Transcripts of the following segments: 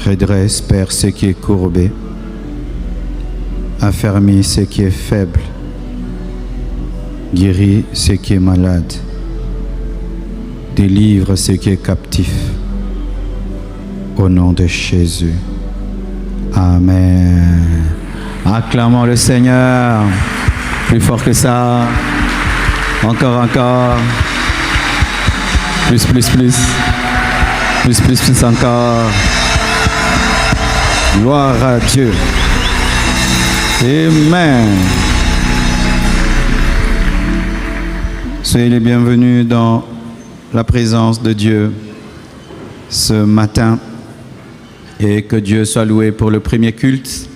Redresse, Père, ce qui est courbé. Affermis ce qui est faible. Guéris ce qui est malade. Délivre ce qui est captif. Au nom de Jésus. Amen. Acclamons le Seigneur. Plus fort que ça. Encore, encore. Plus, plus, plus. Plus, plus, plus encore. Gloire à Dieu. Amen. Soyez les bienvenus dans la présence de Dieu ce matin. Et que Dieu soit loué pour le premier culte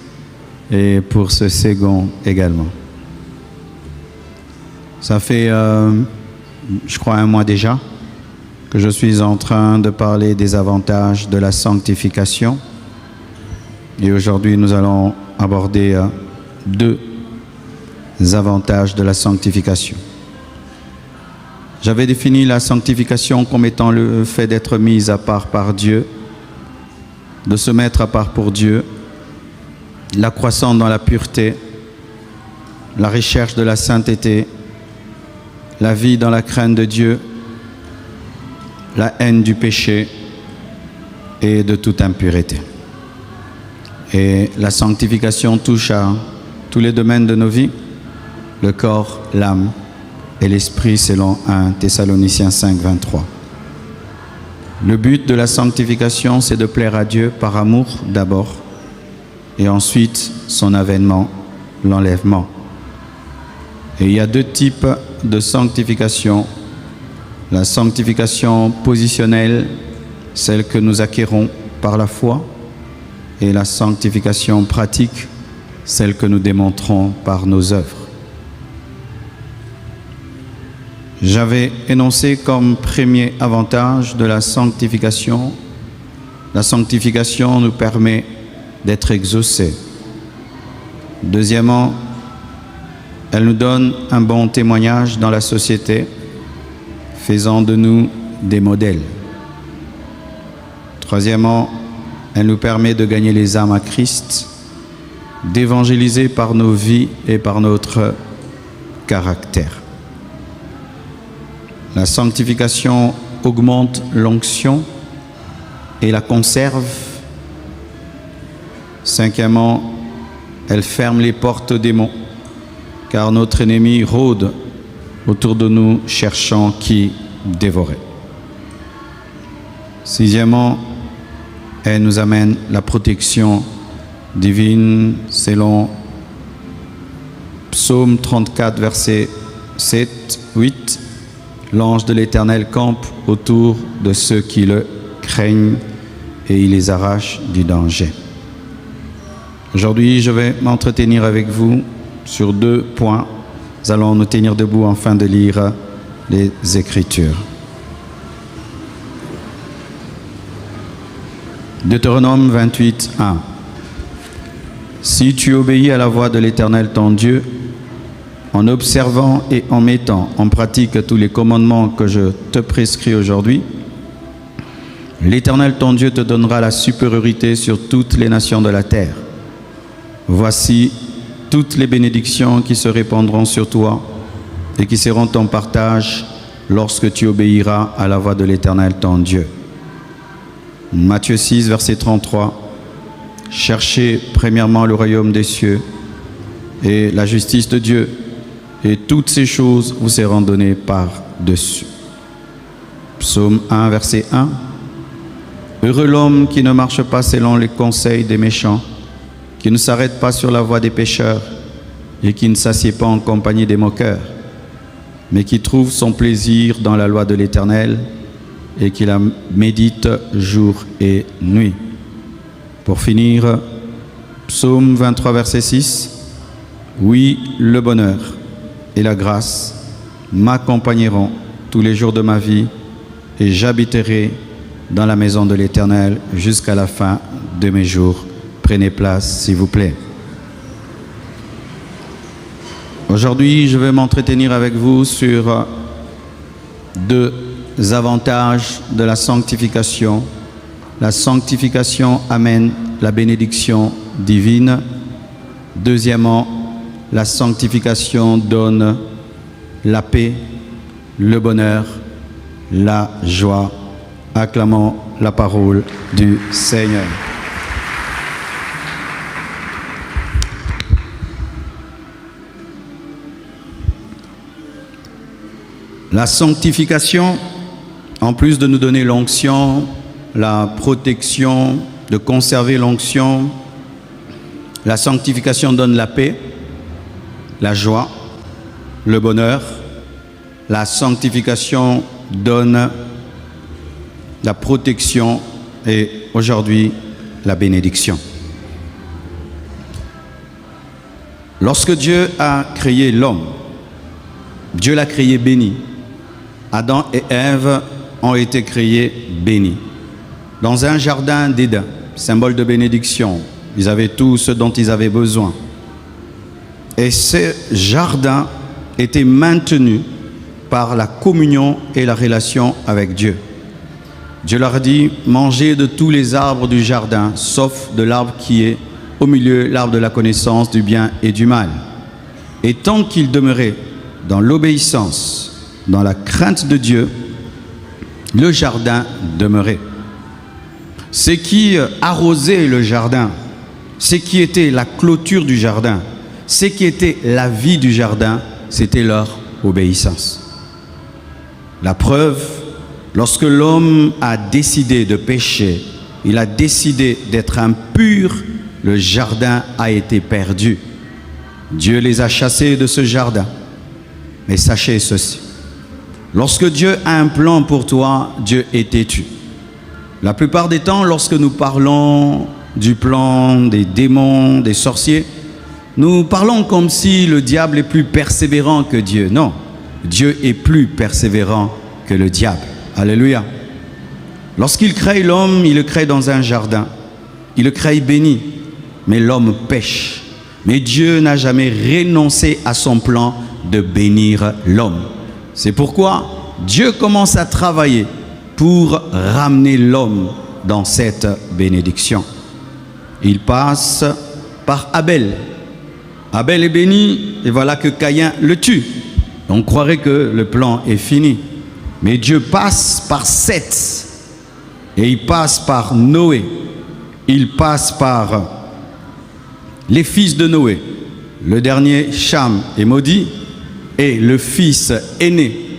et pour ce second également. Ça fait, je crois, un mois déjà que je suis en train de parler des avantages de la sanctification. Et aujourd'hui, nous allons aborder deux avantages de la sanctification. J'avais défini la sanctification comme étant le fait d'être mis à part par Dieu, de se mettre à part pour Dieu, la croissance dans la pureté, la recherche de la sainteté, la vie dans la crainte de Dieu, la haine du péché et de toute impureté. Et la sanctification touche à tous les domaines de nos vies, le corps, l'âme et l'esprit selon 1 Thessaloniciens 5, 23. Le but de la sanctification, c'est de plaire à Dieu par amour d'abord, et ensuite son avènement, l'enlèvement. Et il y a deux types de sanctification. La sanctification positionnelle, celle que nous acquérons par la foi, et la sanctification pratique, celle que nous démontrons par nos œuvres. J'avais énoncé comme premier avantage de la sanctification nous permet d'être exaucés. Deuxièmement, elle nous donne un bon témoignage dans la société, faisant de nous des modèles. Troisièmement, elle nous permet de gagner les âmes à Christ, d'évangéliser par nos vies et par notre caractère. La sanctification augmente l'onction et la conserve. Cinquièmement, elle ferme les portes aux démons, car notre ennemi rôde autour de nous, cherchant qui dévorer. Sixièmement, elle nous amène la protection divine selon Psaume 34, versets 7, 8. L'ange de l'Éternel campe autour de ceux qui le craignent et il les arrache du danger. Aujourd'hui, je vais m'entretenir avec vous sur deux points. Nous allons nous tenir debout afin de lire les Écritures. Deutéronome 28, 1. Si tu obéis à la voix de l'Éternel ton Dieu, en observant et en mettant en pratique tous les commandements que je te prescris aujourd'hui, l'Éternel ton Dieu te donnera la supériorité sur toutes les nations de la terre. Voici toutes les bénédictions qui se répandront sur toi et qui seront ton partage lorsque tu obéiras à la voix de l'Éternel ton Dieu. Matthieu 6, verset 33. Cherchez premièrement le royaume des cieux et la justice de Dieu, et toutes ces choses vous seront données par-dessus. Psaume 1, verset 1. Heureux l'homme qui ne marche pas selon les conseils des méchants, qui ne s'arrête pas sur la voie des pécheurs et qui ne s'assied pas en compagnie des moqueurs, mais qui trouve son plaisir dans la loi de l'Éternel et qui la médite jour et nuit. Pour finir, Psaume 23, verset 6. Oui, le bonheur et la grâce m'accompagneront tous les jours de ma vie et j'habiterai dans la maison de l'Éternel jusqu'à la fin de mes jours. Prenez place, s'il vous plaît. Aujourd'hui, je vais m'entretenir avec vous sur deux avantages de la sanctification la sanctification amène la bénédiction divine. Deuxièmement, la sanctification donne la paix, le bonheur, la joie. Acclamons la parole du Seigneur. La sanctification, en plus de nous donner l'onction, la protection, de conserver l'onction, la sanctification donne la paix, la joie, le bonheur. La sanctification donne la protection et aujourd'hui la bénédiction. Lorsque Dieu a créé l'homme, Dieu l'a créé béni. Adam et Ève ont été créés bénis. Dans un jardin d'Éden, symbole de bénédiction, ils avaient tout ce dont ils avaient besoin. Et ce jardin était maintenu par la communion et la relation avec Dieu. Dieu leur dit, mangez de tous les arbres du jardin, sauf de l'arbre qui est au milieu, l'arbre de la connaissance du bien et du mal. Et tant qu'ils demeuraient dans l'obéissance, dans la crainte de Dieu, le jardin demeurait. Ce qui arrosait le jardin, ce qui était la clôture du jardin, ce qui était la vie du jardin, c'était leur obéissance. La preuve, lorsque l'homme a décidé de pécher, il a décidé d'être impur, le jardin a été perdu. Dieu les a chassés de ce jardin. Mais sachez ceci, lorsque Dieu a un plan pour toi, Dieu est têtu. La plupart des temps, lorsque nous parlons du plan des démons, des sorciers, nous parlons comme si le diable est plus persévérant que Dieu. Non, Dieu est plus persévérant que le diable. Alléluia. Lorsqu'il crée l'homme, il le crée dans un jardin. Il le crée béni, mais l'homme pêche. Mais Dieu n'a jamais renoncé à son plan de bénir l'homme. C'est pourquoi Dieu commence à travailler pour ramener l'homme dans cette bénédiction. Il passe par Abel. Abel est béni et voilà que Caïn le tue. On croirait que le plan est fini. Mais Dieu passe par Seth et il passe par Noé. Il passe par les fils de Noé. Le dernier, Cham, est maudit et le fils aîné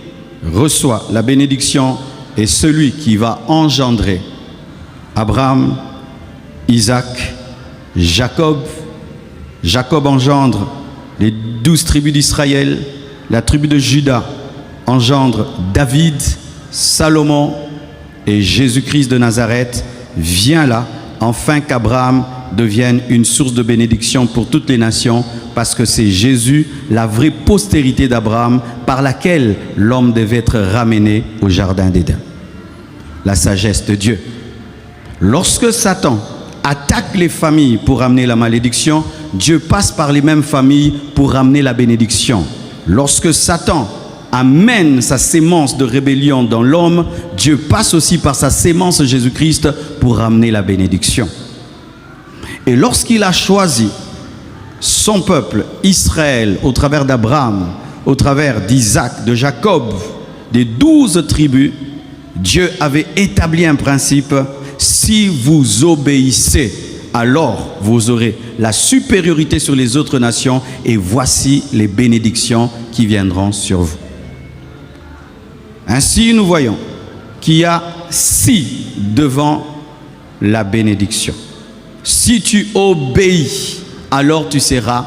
reçoit la bénédiction et celui qui va engendrer Abraham, Isaac, Jacob. Jacob engendre les 12 tribus d'Israël, la tribu de Juda engendre David, Salomon et Jésus-Christ de Nazareth vient là, afin qu'Abraham devienne une source de bénédiction pour toutes les nations, parce que c'est Jésus, la vraie postérité d'Abraham, par laquelle l'homme devait être ramené au jardin d'Éden. La sagesse de Dieu. Lorsque Satan attaque les familles pour ramener la malédiction, Dieu passe par les mêmes familles pour ramener la bénédiction. Lorsque Satan amène sa sémence de rébellion dans l'homme, Dieu passe aussi par sa sémence Jésus-Christ pour ramener la bénédiction. Et lorsqu'il a choisi son peuple, Israël, au travers d'Abraham, au travers d'Isaac, de Jacob, des 12 tribus, Dieu avait établi un principe: si vous obéissez, alors vous aurez la supériorité sur les autres nations et voici les bénédictions qui viendront sur vous. Ainsi, nous voyons qu'il y a si devant la bénédiction. Si tu obéis, alors tu seras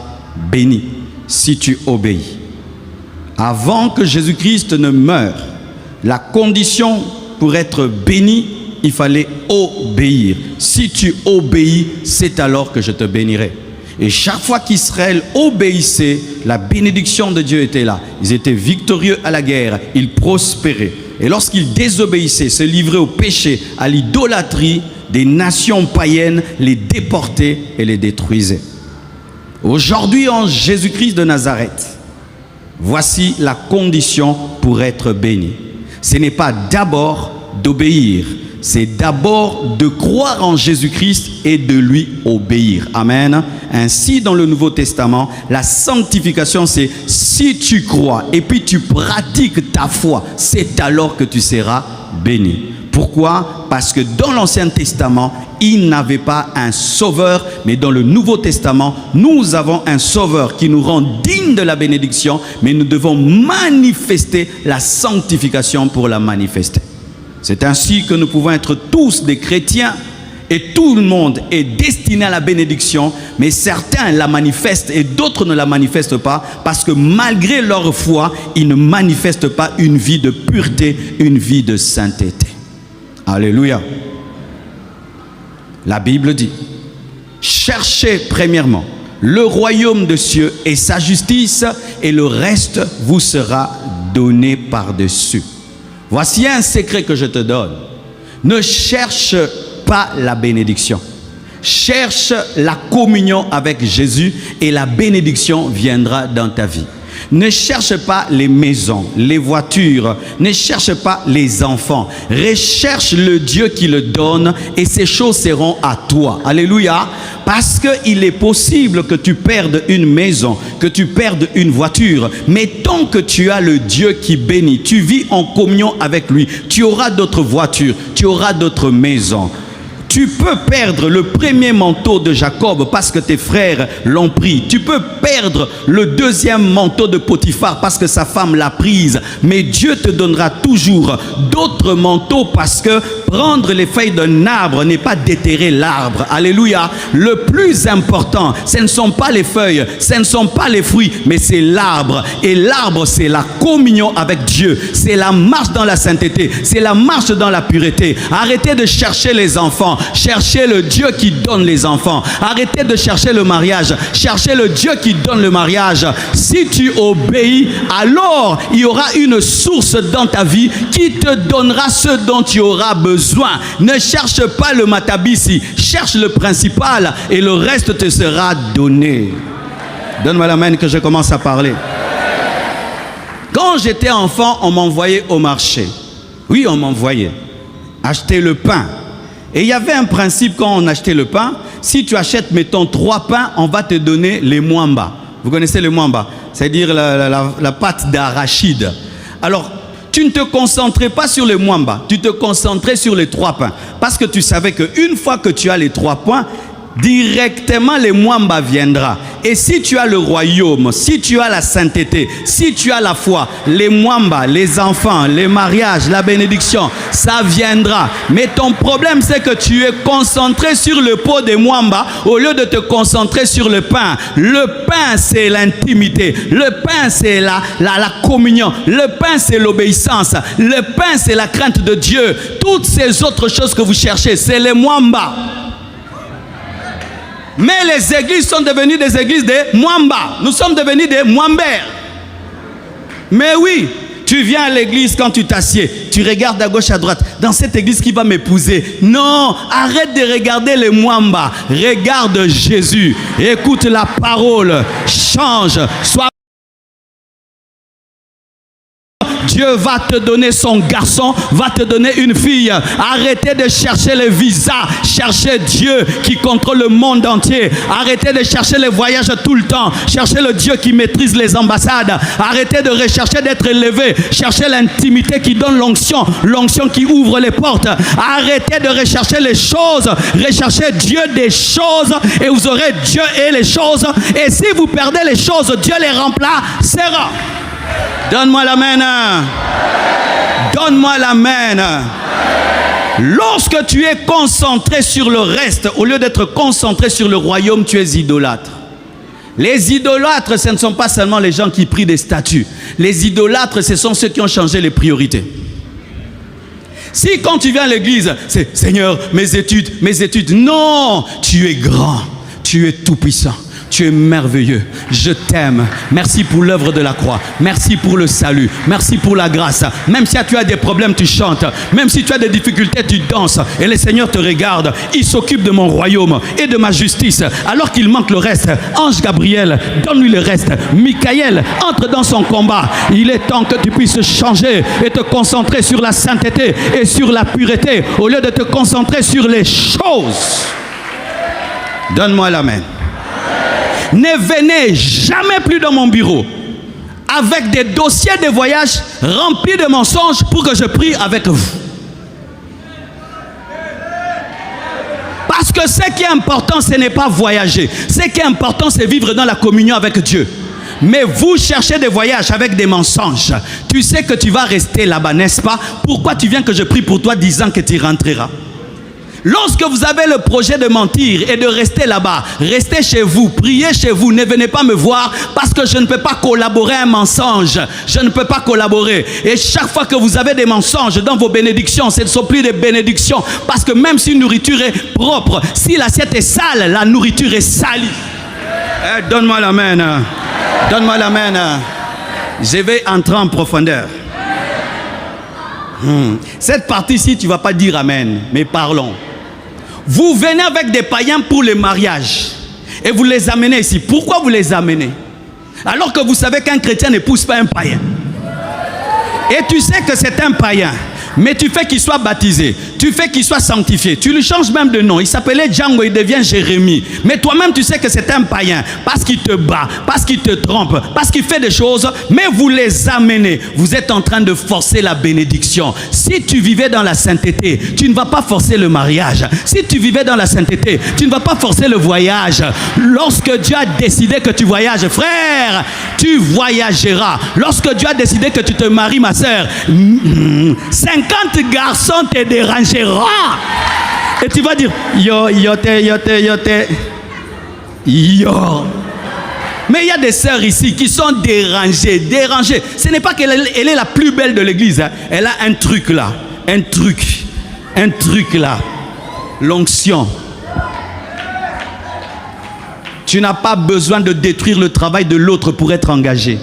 béni. Si tu obéis. Avant que Jésus-Christ ne meure, la condition pour être béni, il fallait obéir. Si tu obéis, c'est alors que je te bénirai. Et chaque fois qu'Israël obéissait, la bénédiction de Dieu était là. Ils étaient victorieux à la guerre, ils prospéraient. Et lorsqu'ils désobéissaient, se livraient au péché, à l'idolâtrie, des nations païennes les déportaient et les détruisaient. Aujourd'hui, en Jésus-Christ de Nazareth, voici la condition pour être béni. Ce n'est pas d'abord d'obéir, c'est d'abord de croire en Jésus-Christ et de lui obéir. Amen. Ainsi, dans le Nouveau Testament, la sanctification, c'est si tu crois et puis tu pratiques ta foi, c'est alors que tu seras béni. Pourquoi? Parce que dans l'Ancien Testament, il n'avait pas un sauveur, mais dans le Nouveau Testament, nous avons un sauveur qui nous rend dignes de la bénédiction, mais nous devons manifester la sanctification pour la manifester. C'est ainsi que nous pouvons être tous des chrétiens et tout le monde est destiné à la bénédiction, mais certains la manifestent et d'autres ne la manifestent pas parce que malgré leur foi, ils ne manifestent pas une vie de pureté, une vie de sainteté. Alléluia. La Bible dit, cherchez premièrement le royaume de cieux et sa justice et le reste vous sera donné par-dessus. Voici un secret que je te donne. Ne cherche pas la bénédiction. Cherche la communion avec Jésus et la bénédiction viendra dans ta vie. Ne cherche pas les maisons, les voitures, ne cherche pas les enfants. Recherche le Dieu qui le donne et ces choses seront à toi. Alléluia. Parce qu'il est possible que tu perdes une maison, que tu perdes une voiture, mais tant que tu as le Dieu qui bénit, tu vis en communion avec lui, tu auras d'autres voitures, tu auras d'autres maisons. Tu peux perdre le premier manteau de Jacob parce que tes frères l'ont pris. Tu peux perdre le deuxième manteau de Potiphar parce que sa femme l'a prise. Mais Dieu te donnera toujours d'autres manteaux parce que prendre les feuilles d'un arbre n'est pas déterrer l'arbre. Alléluia. Le plus important, ce ne sont pas les feuilles, ce ne sont pas les fruits, mais c'est l'arbre. Et l'arbre, c'est la communion avec Dieu. C'est la marche dans la sainteté. C'est la marche dans la pureté. Arrêtez de chercher les enfants. Cherchez le Dieu qui donne les enfants. Arrêtez de chercher le mariage. Cherchez le Dieu qui donne le mariage. Si tu obéis, alors il y aura une source dans ta vie qui te donnera ce dont tu auras besoin. Ne cherche pas le matabisi. Cherche le principal et le reste te sera donné. Donne-moi la main que je commence à parler. Quand j'étais enfant, on m'envoyait au marché. Oui, on m'envoyait acheter le pain. Et il y avait un principe quand on achetait le pain. Si tu achètes, mettons, 3 pains, on va te donner les mwamba. Vous connaissez les mwamba? C'est-à-dire la pâte d'arachide. Alors, tu ne te concentrais pas sur les mwamba. Tu te concentrais sur les 3 pains. Parce que tu savais qu'une fois que tu as les 3 pains, directement les mwamba viendra. Et si tu as le royaume, si tu as la sainteté, si tu as la foi, les mwamba, les enfants, les mariages, la bénédiction, ça viendra. Mais ton problème, c'est que tu es concentré sur le pot des mwamba au lieu de te concentrer sur le pain. Le pain, c'est l'intimité. Le pain, c'est la communion. Le pain, c'est l'obéissance. Le pain, c'est la crainte de Dieu. Toutes ces autres choses que vous cherchez, c'est les mwamba. Mais les églises sont devenues des églises de mwamba. Nous sommes devenus des mwambers. Mais oui, tu viens à l'église quand tu t'assieds. Tu regardes à gauche, à droite. Dans cette église qui va m'épouser. Non, arrête de regarder les mwamba. Regarde Jésus. Écoute la parole. Change. Sois. Dieu va te donner son garçon, va te donner une fille. Arrêtez de chercher les visas. Cherchez Dieu qui contrôle le monde entier. Arrêtez de chercher les voyages tout le temps. Cherchez le Dieu qui maîtrise les ambassades. Arrêtez de rechercher d'être élevé. Cherchez l'intimité qui donne l'onction. L'onction qui ouvre les portes. Arrêtez de rechercher les choses. Recherchez Dieu des choses et vous aurez Dieu et les choses. Et si vous perdez les choses, Dieu les remplacera. Donne-moi la main. Donne-moi la main. Lorsque tu es concentré sur le reste, au lieu d'être concentré sur le royaume, tu es idolâtre. Les idolâtres, ce ne sont pas seulement les gens qui prient des statues. Les idolâtres, ce sont ceux qui ont changé les priorités. Si quand tu viens à l'église, c'est Seigneur, mes études. Non, tu es grand, tu es tout puissant. Tu es merveilleux. Je t'aime. Merci pour l'œuvre de la croix. Merci pour le salut. Merci pour la grâce. Même si tu as des problèmes, tu chantes. Même si tu as des difficultés, tu danses. Et le Seigneur te regarde. Il s'occupe de mon royaume et de ma justice. Alors qu'il manque le reste, ange Gabriel, donne-lui le reste. Michael, entre dans son combat. Il est temps que tu puisses changer et te concentrer sur la sainteté et sur la pureté au lieu de te concentrer sur les choses. Donne-moi la main. Ne venez jamais plus dans mon bureau avec des dossiers de voyage remplis de mensonges pour que je prie avec vous. Parce que ce qui est important, ce n'est pas voyager. Ce qui est important, c'est vivre dans la communion avec Dieu. Mais vous cherchez des voyages avec des mensonges. Tu sais que tu vas rester là-bas, n'est-ce pas? Pourquoi tu viens que je prie pour toi disant que tu rentreras? Lorsque vous avez le projet de mentir et de rester là-bas, restez chez vous, priez chez vous, ne venez pas me voir parce que je ne peux pas collaborer à un mensonge. Je ne peux pas collaborer. Et chaque fois que vous avez des mensonges dans vos bénédictions, ce ne sont plus des bénédictions. Parce que même si une nourriture est propre, si l'assiette est sale, la nourriture est salie. Donne-moi la main. Donne-moi la main. Je vais entrer en profondeur. Cette partie-ci, tu ne vas pas dire amen, mais parlons. Vous venez avec des païens pour le mariage et vous les amenez ici. Pourquoi vous les amenez? Alors que vous savez qu'un chrétien n'épouse pas un païen. Et tu sais que c'est un païen. Mais tu fais qu'il soit baptisé, tu fais qu'il soit sanctifié, tu lui changes même de nom. Il s'appelait Django, il devient Jérémie. Mais toi-même tu sais que c'est un païen parce qu'il te bat, parce qu'il te trompe, parce qu'il fait des choses. Mais vous les amenez, vous êtes en train de forcer la bénédiction. Si tu vivais dans la sainteté, tu ne vas pas forcer le mariage. Si tu vivais dans la sainteté, tu ne vas pas forcer le voyage. Lorsque Dieu a décidé que tu voyages, frère, tu voyageras. Lorsque Dieu a décidé que tu te maries, ma soeur, 50 garçons te dérangeront. Et tu vas dire, yo. Mais il y a des sœurs ici qui sont dérangées. Ce n'est pas qu'elle est la plus belle de l'église. Hein. Elle a un truc là. Un truc là. L'onction. Tu n'as pas besoin de détruire le travail de l'autre pour être engagé.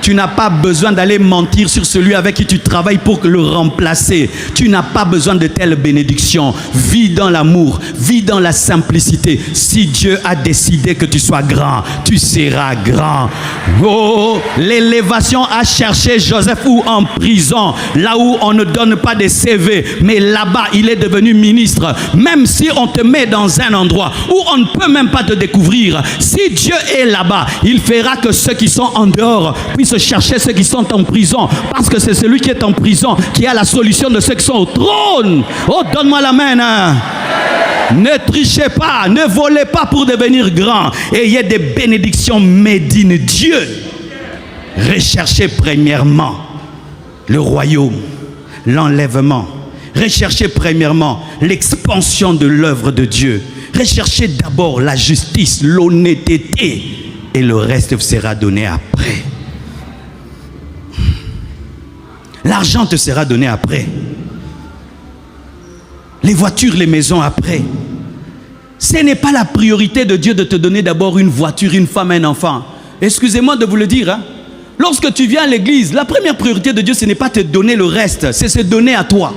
Tu n'as pas besoin d'aller mentir sur celui avec qui tu travailles pour le remplacer. Tu n'as pas besoin de telle bénédiction. Vis dans l'amour, vis dans la simplicité. Si Dieu a décidé que tu sois grand, tu seras grand. Oh, l'élévation a cherché Joseph où en prison, là où on ne donne pas de CV, mais là-bas il est devenu ministre. Même si on te met dans un endroit où on ne peut même pas te découvrir, si Dieu est là-bas, il fera que ceux qui sont en dehors puissent chercher ceux qui sont en prison, parce que c'est celui qui est en prison qui a la solution de ceux qui sont au trône. Oh, donne-moi la main. Hein. Ne trichez pas, ne volez pas pour devenir grand. Ayez des bénédictions made in Dieu. Recherchez premièrement le royaume, l'enlèvement. Recherchez premièrement l'expansion de l'œuvre de Dieu. Recherchez d'abord la justice, l'honnêteté, et le reste vous sera donné après. L'argent te sera donné après. Les voitures, les maisons après. Ce n'est pas la priorité de Dieu de te donner d'abord une voiture, une femme, un enfant. Excusez-moi de vous le dire. Hein. Lorsque tu viens à l'église, la première priorité de Dieu, ce n'est pas te donner le reste, c'est se donner à toi.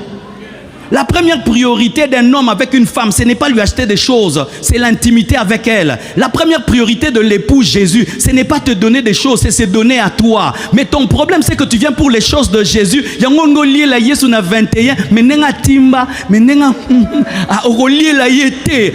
La première priorité d'un homme avec une femme, ce n'est pas lui acheter des choses, c'est l'intimité avec elle. La première priorité de l'époux Jésus, ce n'est pas te donner des choses, c'est se donner à toi. Mais ton problème, c'est que tu viens pour les choses de Jésus.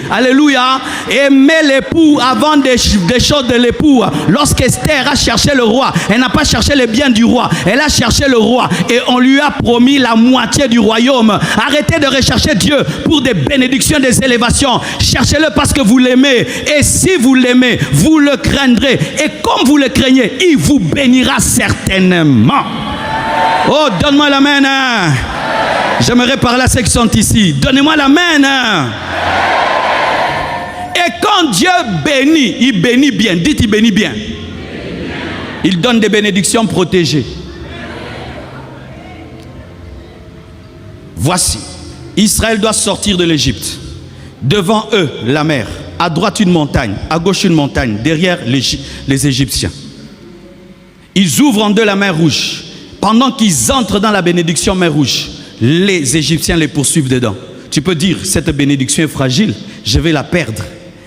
Alléluia. Aimer l'époux avant des choses de l'époux. Lorsqu'Esther a cherché le roi, elle n'a pas cherché les biens du roi, elle a cherché le roi et on lui a promis la moitié du royaume. Arrêtez de rechercher Dieu pour des bénédictions, des élévations. Cherchez-le parce que vous l'aimez. Et si vous l'aimez, vous le craindrez. Et comme vous le craignez, il vous bénira certainement. Oh, donne-moi la main. Hein. J'aimerais parler à ceux qui sont ici. Donnez-moi la main. Hein. Et quand Dieu bénit, il bénit bien. Dites, il bénit bien. Il donne des bénédictions protégées. Voici, Israël doit sortir de l'Égypte. Devant eux, la mer. À droite une montagne, à gauche une montagne, derrière les Égyptiens. Ils ouvrent en deux la mer Rouge. Pendant qu'ils entrent dans la bénédiction mer Rouge, les Égyptiens les poursuivent dedans. Tu peux dire, cette bénédiction est fragile, je vais la perdre.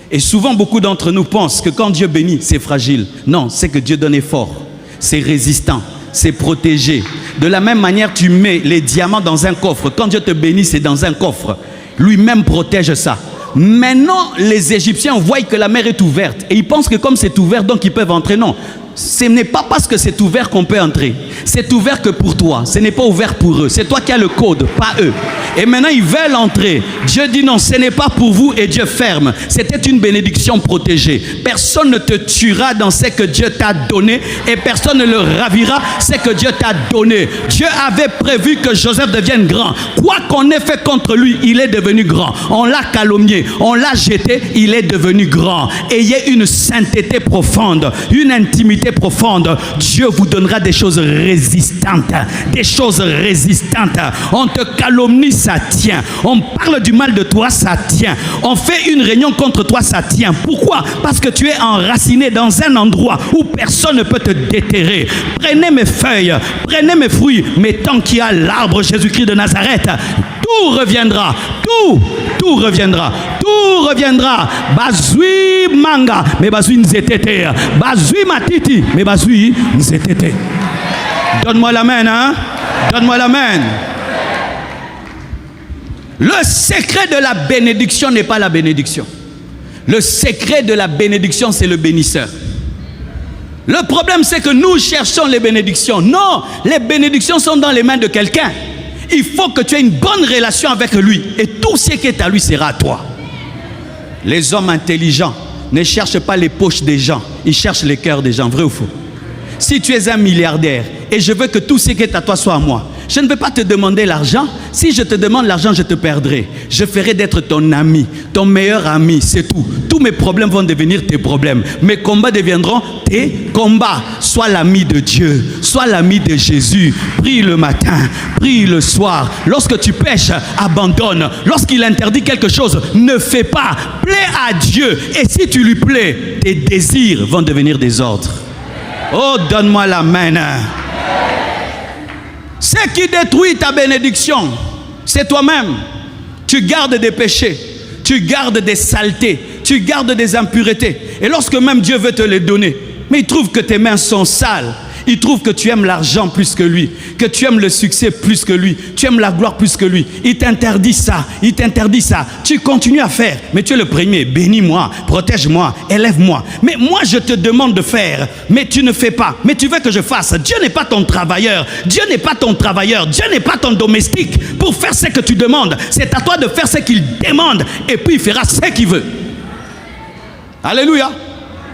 Et souvent, beaucoup d'entre nous pensent que quand Dieu bénit, c'est fragile. Non, c'est que Dieu donne est fort, c'est résistant, c'est protégé. De la même manière, tu mets les diamants dans un coffre. Quand Dieu te bénit, c'est dans un coffre. Lui-même protège ça. Maintenant, les Égyptiens voient que la mer est ouverte. Et ils pensent que comme c'est ouvert, donc ils peuvent entrer. Non. Ce n'est pas parce que c'est ouvert qu'on peut entrer. C'est ouvert que pour toi. Ce n'est pas ouvert pour eux. C'est toi qui as le code, pas eux. Et maintenant, ils veulent entrer. Dieu dit non, ce n'est pas pour vous et Dieu ferme. C'était une bénédiction protégée. Personne ne te tuera dans ce que Dieu t'a donné et personne ne le ravira ce que Dieu t'a donné. Dieu avait prévu que Joseph devienne grand. Quoi qu'on ait fait contre lui, il est devenu grand. On l'a calomnié, on l'a jeté, il est devenu grand. Ayez une sainteté profonde, une intimité profonde. Dieu vous donnera des choses résistantes. Des choses résistantes. On te calomnie, ça tient. On parle du mal de toi, ça tient. On fait une réunion contre toi, ça tient. Pourquoi? Parce que tu es enraciné dans un endroit où personne ne peut te déterrer. Prenez mes feuilles, prenez mes fruits, mais tant qu'il y a l'arbre Jésus-Christ de Nazareth, tout reviendra. Tout reviendra. Tout reviendra. Bazui manga, mais bazui nzetete. Bazui matiti, mais bazui nzetete. Donne-moi l'amen, hein? Donne-moi l'amen. Le secret de la bénédiction n'est pas la bénédiction. Le secret de la bénédiction, c'est le bénisseur. Le problème, c'est que nous cherchons les bénédictions. Non, les bénédictions sont dans les mains de quelqu'un. Il faut que tu aies une bonne relation avec lui. Et tout ce qui est à lui sera à toi. Les hommes intelligents ne cherchent pas les poches des gens. Ils cherchent les cœurs des gens. Vrai ou faux? Si tu es un milliardaire et je veux que tout ce qui est à toi soit à moi, je ne vais pas te demander l'argent. Si je te demande l'argent, je te perdrai. Je ferai d'être ton ami, ton meilleur ami, c'est tout. Tous mes problèmes vont devenir tes problèmes. Mes combats deviendront tes combats. Sois l'ami de Dieu, sois l'ami de Jésus. Prie le matin, prie le soir. Lorsque tu pêches, abandonne. Lorsqu'il interdit quelque chose, ne fais pas. Plais à Dieu. Et si tu lui plais, tes désirs vont devenir des ordres. Oh, donne-moi la main. Ce qui détruit ta bénédiction, c'est toi-même. Tu gardes des péchés, tu gardes des saletés, tu gardes des impuretés. Et lorsque même Dieu veut te les donner, mais il trouve que tes mains sont sales. Il trouve que tu aimes l'argent plus que lui, que tu aimes le succès plus que lui, tu aimes la gloire plus que lui. Il t'interdit ça, il t'interdit ça. Tu continues à faire, mais tu es le premier. Bénis-moi, protège-moi, élève-moi. Mais moi, je te demande de faire, mais tu ne fais pas. Mais tu veux que je fasse. Dieu n'est pas ton travailleur. Dieu n'est pas ton travailleur. Dieu n'est pas ton domestique pour faire ce que tu demandes. C'est à toi de faire ce qu'il demande et puis il fera ce qu'il veut. Alléluia.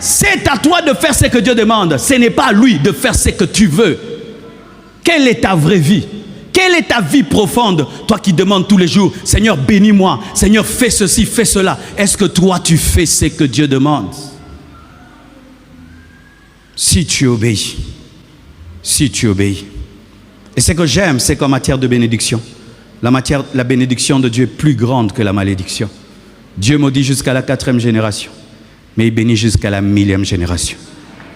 C'est à toi de faire ce que Dieu demande. Ce n'est pas à lui de faire ce que tu veux. Quelle est ta vraie vie? Quelle est ta vie profonde? Toi qui demandes tous les jours, Seigneur, bénis-moi. Seigneur, fais ceci, fais cela. Est-ce que toi, tu fais ce que Dieu demande? Si tu obéis. Si tu obéis. Et ce que j'aime, c'est qu'en matière de bénédiction, la bénédiction de Dieu est plus grande que la malédiction. Dieu maudit jusqu'à la 4e génération. Mais il bénit jusqu'à la 1000e génération.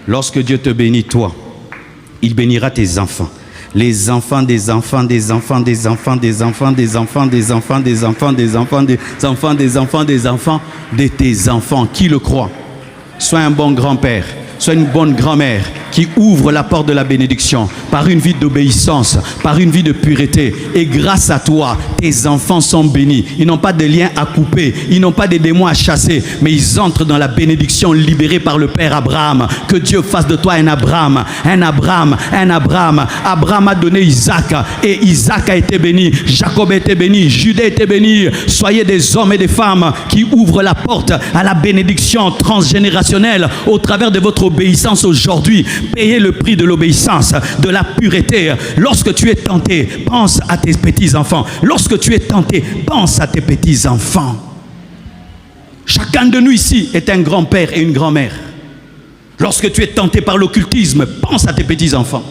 Lorsque Dieu te bénit, toi, il bénira tes enfants. Les enfants des enfants, des enfants, des enfants, des enfants, des enfants, des enfants, des enfants, des enfants, des enfants, des enfants, des enfants, de tes enfants. Qui le croit? Sois un bon grand-père. Sois une bonne grand-mère qui ouvre la porte de la bénédiction par une vie d'obéissance, par une vie de pureté. Et grâce à toi, tes enfants sont bénis. Ils n'ont pas de liens à couper, ils n'ont pas de démons à chasser, mais ils entrent dans la bénédiction libérée par le Père Abraham. Que Dieu fasse de toi un Abraham, un Abraham, un Abraham. Abraham a donné Isaac et Isaac a été béni. Jacob a été béni, Judas a été béni. Soyez des hommes et des femmes qui ouvrent la porte à la bénédiction transgénérationnelle au travers de votre obéissance aujourd'hui. Payez le prix de l'obéissance, de la pureté. Lorsque tu es tenté, pense à tes petits-enfants. Lorsque tu es tenté, pense à tes petits-enfants. Chacun de nous ici est un grand-père et une grand-mère. Lorsque tu es tenté par l'occultisme, pense à tes petits-enfants.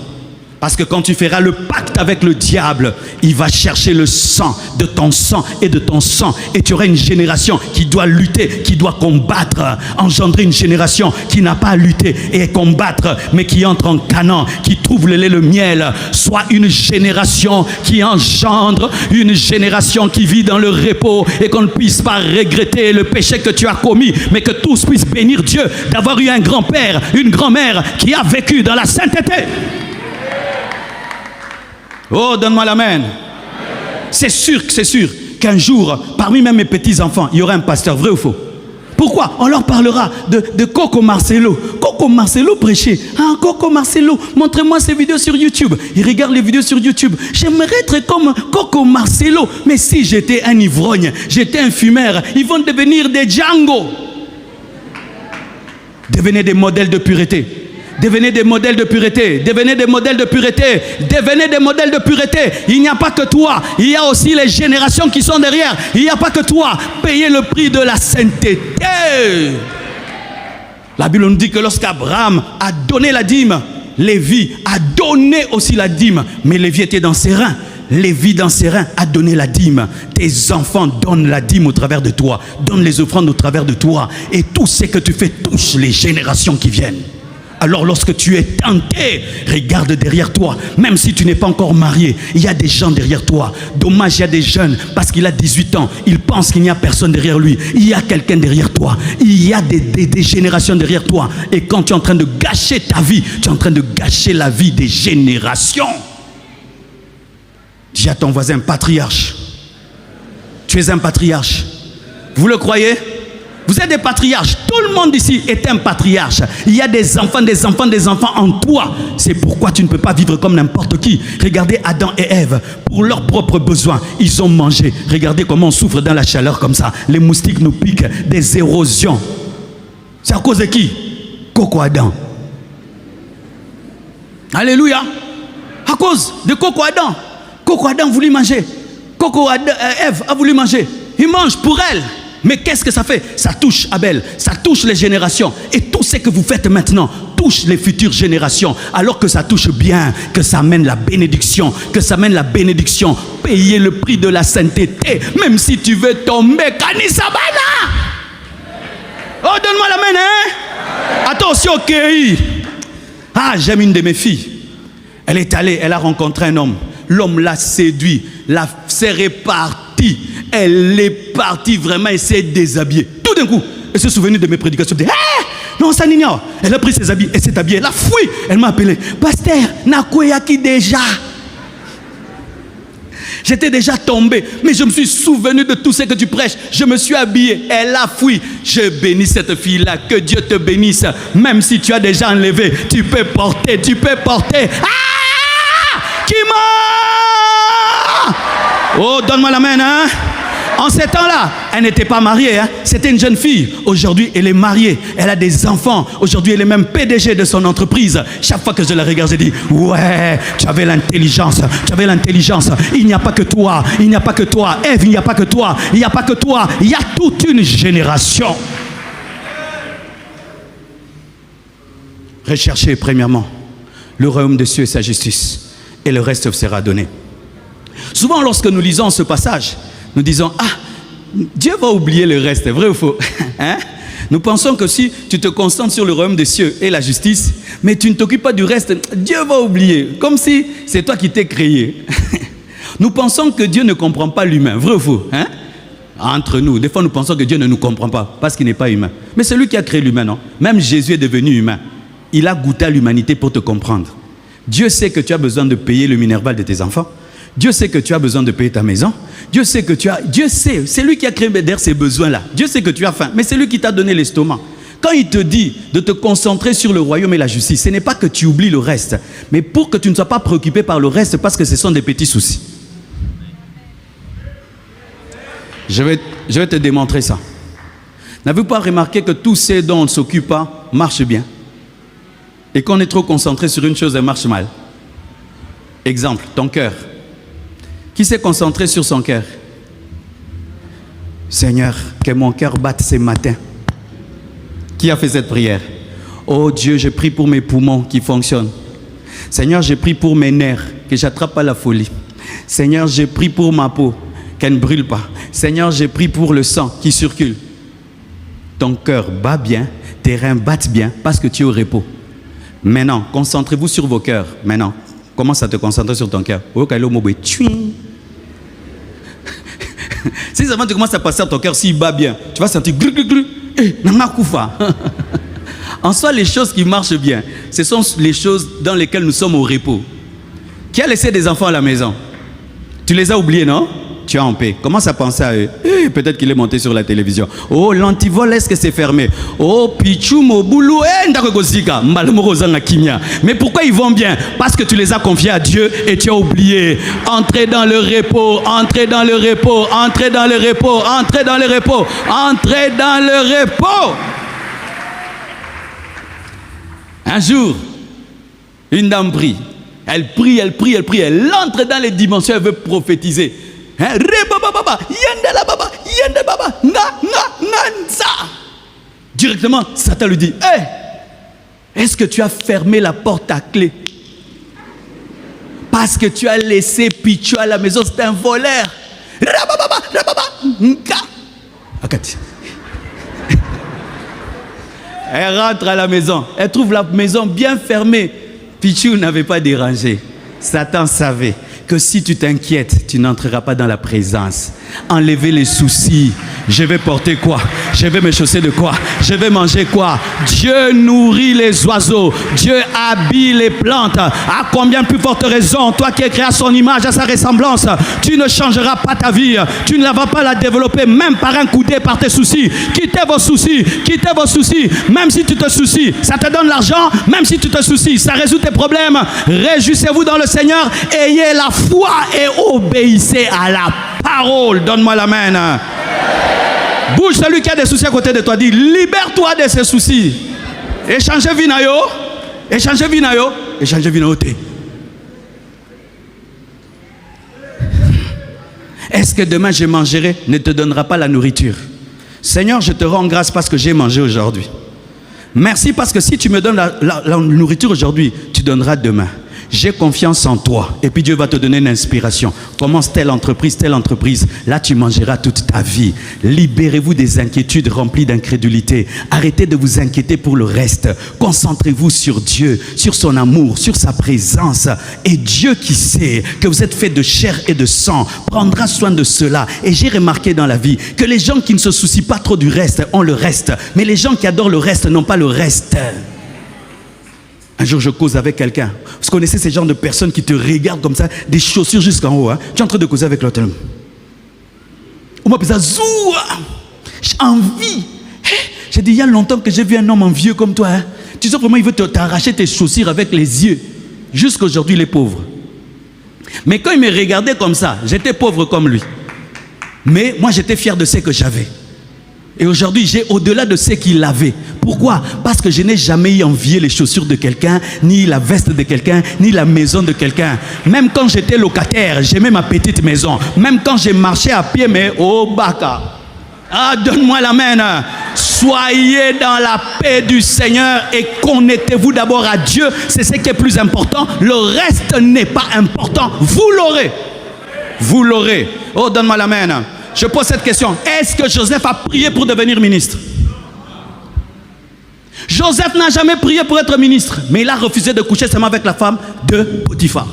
Parce que quand tu feras le pacte avec le diable, il va chercher le sang de ton sang et de ton sang. Et tu auras une génération qui doit lutter, qui doit combattre. Engendrer une génération qui n'a pas à lutter et combattre, mais qui entre en Canaan, qui trouve le lait, le miel. Soit une génération qui engendre, une génération qui vit dans le repos et qu'on ne puisse pas regretter le péché que tu as commis, mais que tous puissent bénir Dieu d'avoir eu un grand-père, une grand-mère qui a vécu dans la sainteté. Oh, donne-moi l'amen. C'est sûr qu'un jour, parmi même mes petits-enfants, il y aura un pasteur, vrai ou faux? Pourquoi? On leur parlera de Coco Marcelo. Coco Marcelo prêchait. Ah, Coco Marcelo, montrez-moi ses vidéos sur YouTube. Ils regardent les vidéos sur YouTube. J'aimerais être comme Coco Marcelo. Mais si j'étais un ivrogne, j'étais un fumeur, ils vont devenir des Django. Devenez des modèles de pureté. Devenez des modèles de pureté. Devenez des modèles de pureté. Devenez des modèles de pureté. Il n'y a pas que toi. Il y a aussi les générations qui sont derrière. Il n'y a pas que toi. Payez le prix de la sainteté. La Bible nous dit que lorsqu'Abraham a donné la dîme, Lévi a donné aussi la dîme. Mais Lévi était dans ses reins. Lévi dans ses reins a donné la dîme. Tes enfants donnent la dîme au travers de toi. Donnent les offrandes au travers de toi. Et tout ce que tu fais touche les générations qui viennent. Alors lorsque tu es tenté, regarde derrière toi. Même si tu n'es pas encore marié, il y a des gens derrière toi. Dommage, il y a des jeunes, parce qu'il a 18 ans, il pense qu'il n'y a personne derrière lui. Il y a quelqu'un derrière toi. Il y a des générations derrière toi. Et quand tu es en train de gâcher ta vie, tu es en train de gâcher la vie des générations. Dis à ton voisin, patriarche. Tu es un patriarche. Vous le croyez? Vous êtes des patriarches. Tout le monde ici est un patriarche. Il y a des enfants en toi. C'est pourquoi tu ne peux pas vivre comme n'importe qui. Regardez Adam et Ève. Pour leurs propres besoins, ils ont mangé. Regardez comment on souffre dans la chaleur comme ça. Les moustiques nous piquent, des érosions. C'est à cause de qui? Coco Adam. Alléluia. À cause de Coco Adam. Coco Adam voulait manger. Ève a voulu manger. Il mange pour elle. Mais qu'est-ce que ça fait? Ça touche Abel, ça touche les générations. Et tout ce que vous faites maintenant touche les futures générations. Alors que ça touche bien, que ça amène la bénédiction, Payez le prix de la sainteté. Même si tu veux tomber, Kanisabana. Oh, donne-moi la main, hein? Attention, Kéhi. Ah, j'aime une de mes filles. Elle est allée, elle a rencontré un homme. L'homme l'a séduit, l'a serré partie. Elle est partie vraiment, elle s'est déshabillée. Tout d'un coup, elle s'est souvenue de mes prédications. Elle dit, hey, non, ça n'ignore. Elle a pris ses habits, elle s'est habillée, elle a fui. Elle m'a appelé, pasteur, Nakoyaki déjà. J'étais déjà tombé, mais je me suis souvenu de tout ce que tu prêches. Je me suis habillé, elle a fui. Je bénis cette fille-là, que Dieu te bénisse. Même si tu as déjà enlevé, tu peux porter. Ah! Qui m'a... Oh, donne-moi la main, hein? En ces temps-là, elle n'était pas mariée, hein? C'était une jeune fille. Aujourd'hui, elle est mariée, elle a des enfants. Aujourd'hui, elle est même PDG de son entreprise. Chaque fois que je la regarde, je dis, ouais, tu avais l'intelligence. Il n'y a pas que toi, Ève, il n'y a pas que toi, il n'y a pas que toi, il y a toute une génération. Recherchez premièrement le royaume des cieux et sa justice, et le reste sera donné. Souvent, lorsque nous lisons ce passage, nous disons, ah, Dieu va oublier le reste, vrai ou faux? Hein? Nous pensons que si tu te concentres sur le royaume des cieux et la justice, mais tu ne t'occupes pas du reste, Dieu va oublier, comme si c'est toi qui t'es créé. Nous pensons que Dieu ne comprend pas l'humain, vrai ou faux? Hein? Entre nous, des fois nous pensons que Dieu ne nous comprend pas, parce qu'il n'est pas humain. Mais c'est lui qui a créé l'humain, non? Même Jésus est devenu humain. Il a goûté à l'humanité pour te comprendre. Dieu sait que tu as besoin de payer le minerval de tes enfants. Dieu sait que tu as besoin de payer ta maison. Dieu sait, c'est lui qui a créé d'ailleurs ces besoins-là. Dieu sait que tu as faim, mais c'est lui qui t'a donné l'estomac. Quand il te dit de te concentrer sur le royaume et la justice, ce n'est pas que tu oublies le reste, mais pour que tu ne sois pas préoccupé par le reste, parce que ce sont des petits soucis. Je vais te démontrer ça. N'avez-vous pas remarqué que tout ce dont on ne s'occupe pas marche bien? Et quand on est trop concentré sur une chose, elle marche mal. Exemple, ton cœur. Qui s'est concentré sur son cœur? Seigneur, que mon cœur batte ce matin. Qui a fait cette prière? Oh Dieu, je prie pour mes poumons qui fonctionnent. Seigneur, j'ai pris pour mes nerfs, que j'attrape pas la folie. Seigneur, j'ai pris pour ma peau, qu'elle ne brûle pas. Seigneur, j'ai pris pour le sang qui circule. Ton cœur bat bien, tes reins battent bien, parce que tu es au repos. Maintenant, concentrez-vous sur vos cœurs. Maintenant, commence à te concentrer sur ton cœur. Si seulement tu commences à passer à ton cœur, s'il bat bien, tu vas sentir glu glu glu. En soi, les choses qui marchent bien, ce sont les choses dans lesquelles nous sommes au repos. Qui a laissé des enfants à la maison? Tu les as oubliés, non? Tu es en paix. Commence à penser à eux. Peut-être qu'il est monté sur la télévision. Oh, l'antivol, est-ce que c'est fermé? Oh, Pichou, Moboulou, mais pourquoi ils vont bien? Parce que tu les as confiés à Dieu et tu as oublié. Entrez dans le repos, entrez dans le repos, entrez dans le repos, entrez dans le repos, entrez dans le repos. Un jour, une dame prie. Elle prie, elle prie, elle prie. Elle entre dans les dimensions, elle veut prophétiser. Directement, Satan lui dit, hey, est-ce que tu as fermé la porte à clé? Parce que tu as laissé Pichou à la maison, c'est un voleur. Elle rentre à la maison, elle trouve la maison bien fermée. Pichou n'avait pas dérangé. Satan savait que si tu t'inquiètes, tu n'entreras pas dans la présence. Enlevez les soucis. Je vais porter quoi? Je vais me chausser de quoi? Je vais manger quoi? Dieu nourrit les oiseaux. Dieu habille les plantes. À combien plus forte raison, toi qui es créé à son image, à sa ressemblance, tu ne changeras pas ta vie. Tu ne vas pas la développer même par un coup d'œil, par tes soucis. Quittez vos soucis. Quittez vos soucis. Même si tu te soucies, ça te donne l'argent. Même si tu te soucies, ça résout tes problèmes. Réjouissez-vous dans le Seigneur. Ayez la foi et obéissez à la parole. Donne-moi l'amen. Bouge celui qui a des soucis à côté de toi. Dis, libère-toi de ces soucis. Échangez vinayo. Échangez vinayo. Échangez vinayo. Est-ce que demain je mangerai ne te donnera pas la nourriture? Seigneur, je te rends grâce parce que j'ai mangé aujourd'hui. Merci parce que si tu me donnes la nourriture aujourd'hui, tu donneras demain. J'ai confiance en toi. Et puis Dieu va te donner une inspiration. Commence telle entreprise, telle entreprise. Là, tu mangeras toute ta vie. Libérez-vous des inquiétudes remplies d'incrédulité. Arrêtez de vous inquiéter pour le reste. Concentrez-vous sur Dieu, sur son amour, sur sa présence. Et Dieu qui sait que vous êtes fait de chair et de sang prendra soin de cela. Et j'ai remarqué dans la vie que les gens qui ne se soucient pas trop du reste ont le reste. Mais les gens qui adorent le reste n'ont pas le reste. Un jour, je cause avec quelqu'un. Vous connaissez ces genres de personnes qui te regardent comme ça, des chaussures jusqu'en haut. Hein? Tu es en train de causer avec l'autre. On m'appelle ça Zoua. J'ai envie. J'ai dit, il y a longtemps que j'ai vu un homme en vieux comme toi. Hein? Tu sais vraiment, il veut t'arracher tes chaussures avec les yeux. Jusqu'aujourd'hui, il est pauvre. Mais quand il me regardait comme ça, j'étais pauvre comme lui. Mais moi, j'étais fier de ce que j'avais. Et aujourd'hui, j'ai au-delà de ce qu'il avait. Pourquoi? Parce que je n'ai jamais envié les chaussures de quelqu'un, ni la veste de quelqu'un, ni la maison de quelqu'un. Même quand j'étais locataire, j'aimais ma petite maison. Même quand j'ai marché à pied, mais au baka. Ah, donne-moi la main. Soyez dans la paix du Seigneur et connectez-vous d'abord à Dieu. C'est ce qui est plus important. Le reste n'est pas important. Vous l'aurez. Vous l'aurez. Oh, donne-moi la main. Je pose cette question. Est-ce que Joseph a prié pour devenir ministre? Joseph n'a jamais prié pour être ministre, mais il a refusé de coucher seulement avec la femme de Potiphar.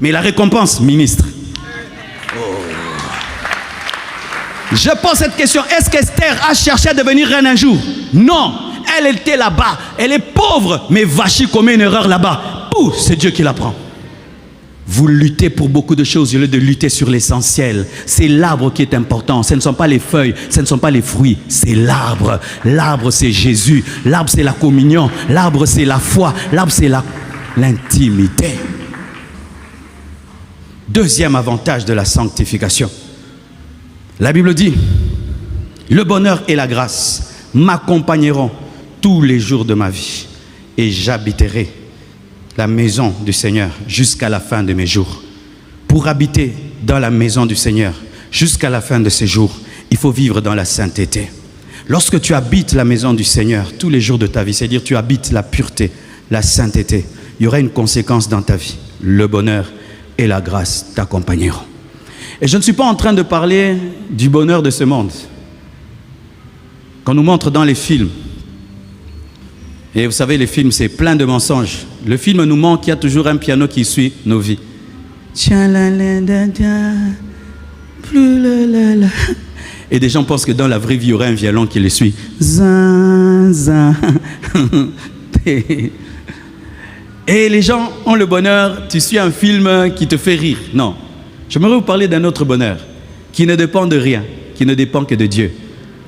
Mais la récompense, ministre. Oh. Je pose cette question. Est-ce qu'Esther a cherché à devenir reine un jour? Non. Elle était là-bas. Elle est pauvre, mais Vachi commet une erreur là-bas. Pouf, c'est Dieu qui la prend. Vous luttez pour beaucoup de choses au lieu de lutter sur l'essentiel. C'est l'arbre qui est important. Ce ne sont pas les feuilles, ce ne sont pas les fruits. C'est l'arbre. L'arbre, c'est Jésus. L'arbre, c'est la communion. L'arbre, c'est la foi. L'arbre, c'est l'intimité. Deuxième avantage de la sanctification. La Bible dit, le bonheur et la grâce m'accompagneront tous les jours de ma vie et j'habiterai la maison du Seigneur jusqu'à la fin de mes jours. Pour habiter dans la maison du Seigneur jusqu'à la fin de ses jours, il faut vivre dans la sainteté. Lorsque tu habites la maison du Seigneur tous les jours de ta vie, c'est-à-dire tu habites la pureté, la sainteté, il y aura une conséquence dans ta vie. Le bonheur et la grâce t'accompagneront. Et je ne suis pas en train de parler du bonheur de ce monde qu'on nous montre dans les films. Et vous savez, les films, c'est plein de mensonges. Le film nous montre qu'il y a toujours un piano qui suit nos vies. Et des gens pensent que dans la vraie vie, il y aurait un violon qui les suit. Et les gens ont le bonheur, tu suis un film qui te fait rire. Non. J'aimerais vous parler d'un autre bonheur qui ne dépend de rien, qui ne dépend que de Dieu.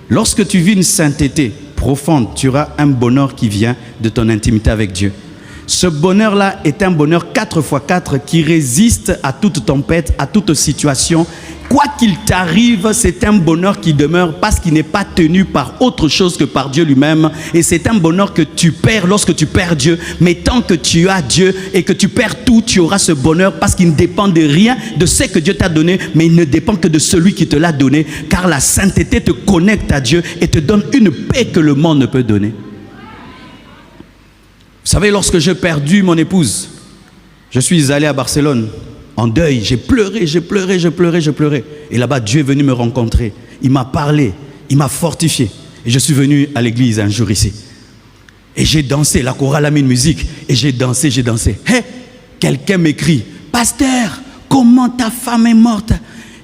Lorsque tu vis une sainteté profonde, tu auras un bonheur qui vient de ton intimité avec Dieu. Ce bonheur-là est un bonheur 4x4 qui résiste à toute tempête, à toute situation. Quoi qu'il t'arrive, c'est un bonheur qui demeure parce qu'il n'est pas tenu par autre chose que par Dieu lui-même. Et c'est un bonheur que tu perds lorsque tu perds Dieu. Mais tant que tu as Dieu et que tu perds tout, tu auras ce bonheur parce qu'il ne dépend de rien de ce que Dieu t'a donné, mais il ne dépend que de celui qui te l'a donné. Car la sainteté te connecte à Dieu et te donne une paix que le monde ne peut donner. Vous savez, lorsque j'ai perdu mon épouse, je suis allé à Barcelone en deuil. J'ai pleuré, j'ai pleuré, j'ai pleuré, j'ai pleuré. Et là-bas, Dieu est venu me rencontrer. Il m'a parlé, il m'a fortifié. Et je suis venu à l'église un jour ici. Et j'ai dansé, la chorale a mis une musique. Et j'ai dansé, j'ai dansé. Hey, quelqu'un m'écrit, « Pasteur, comment ta femme est morte?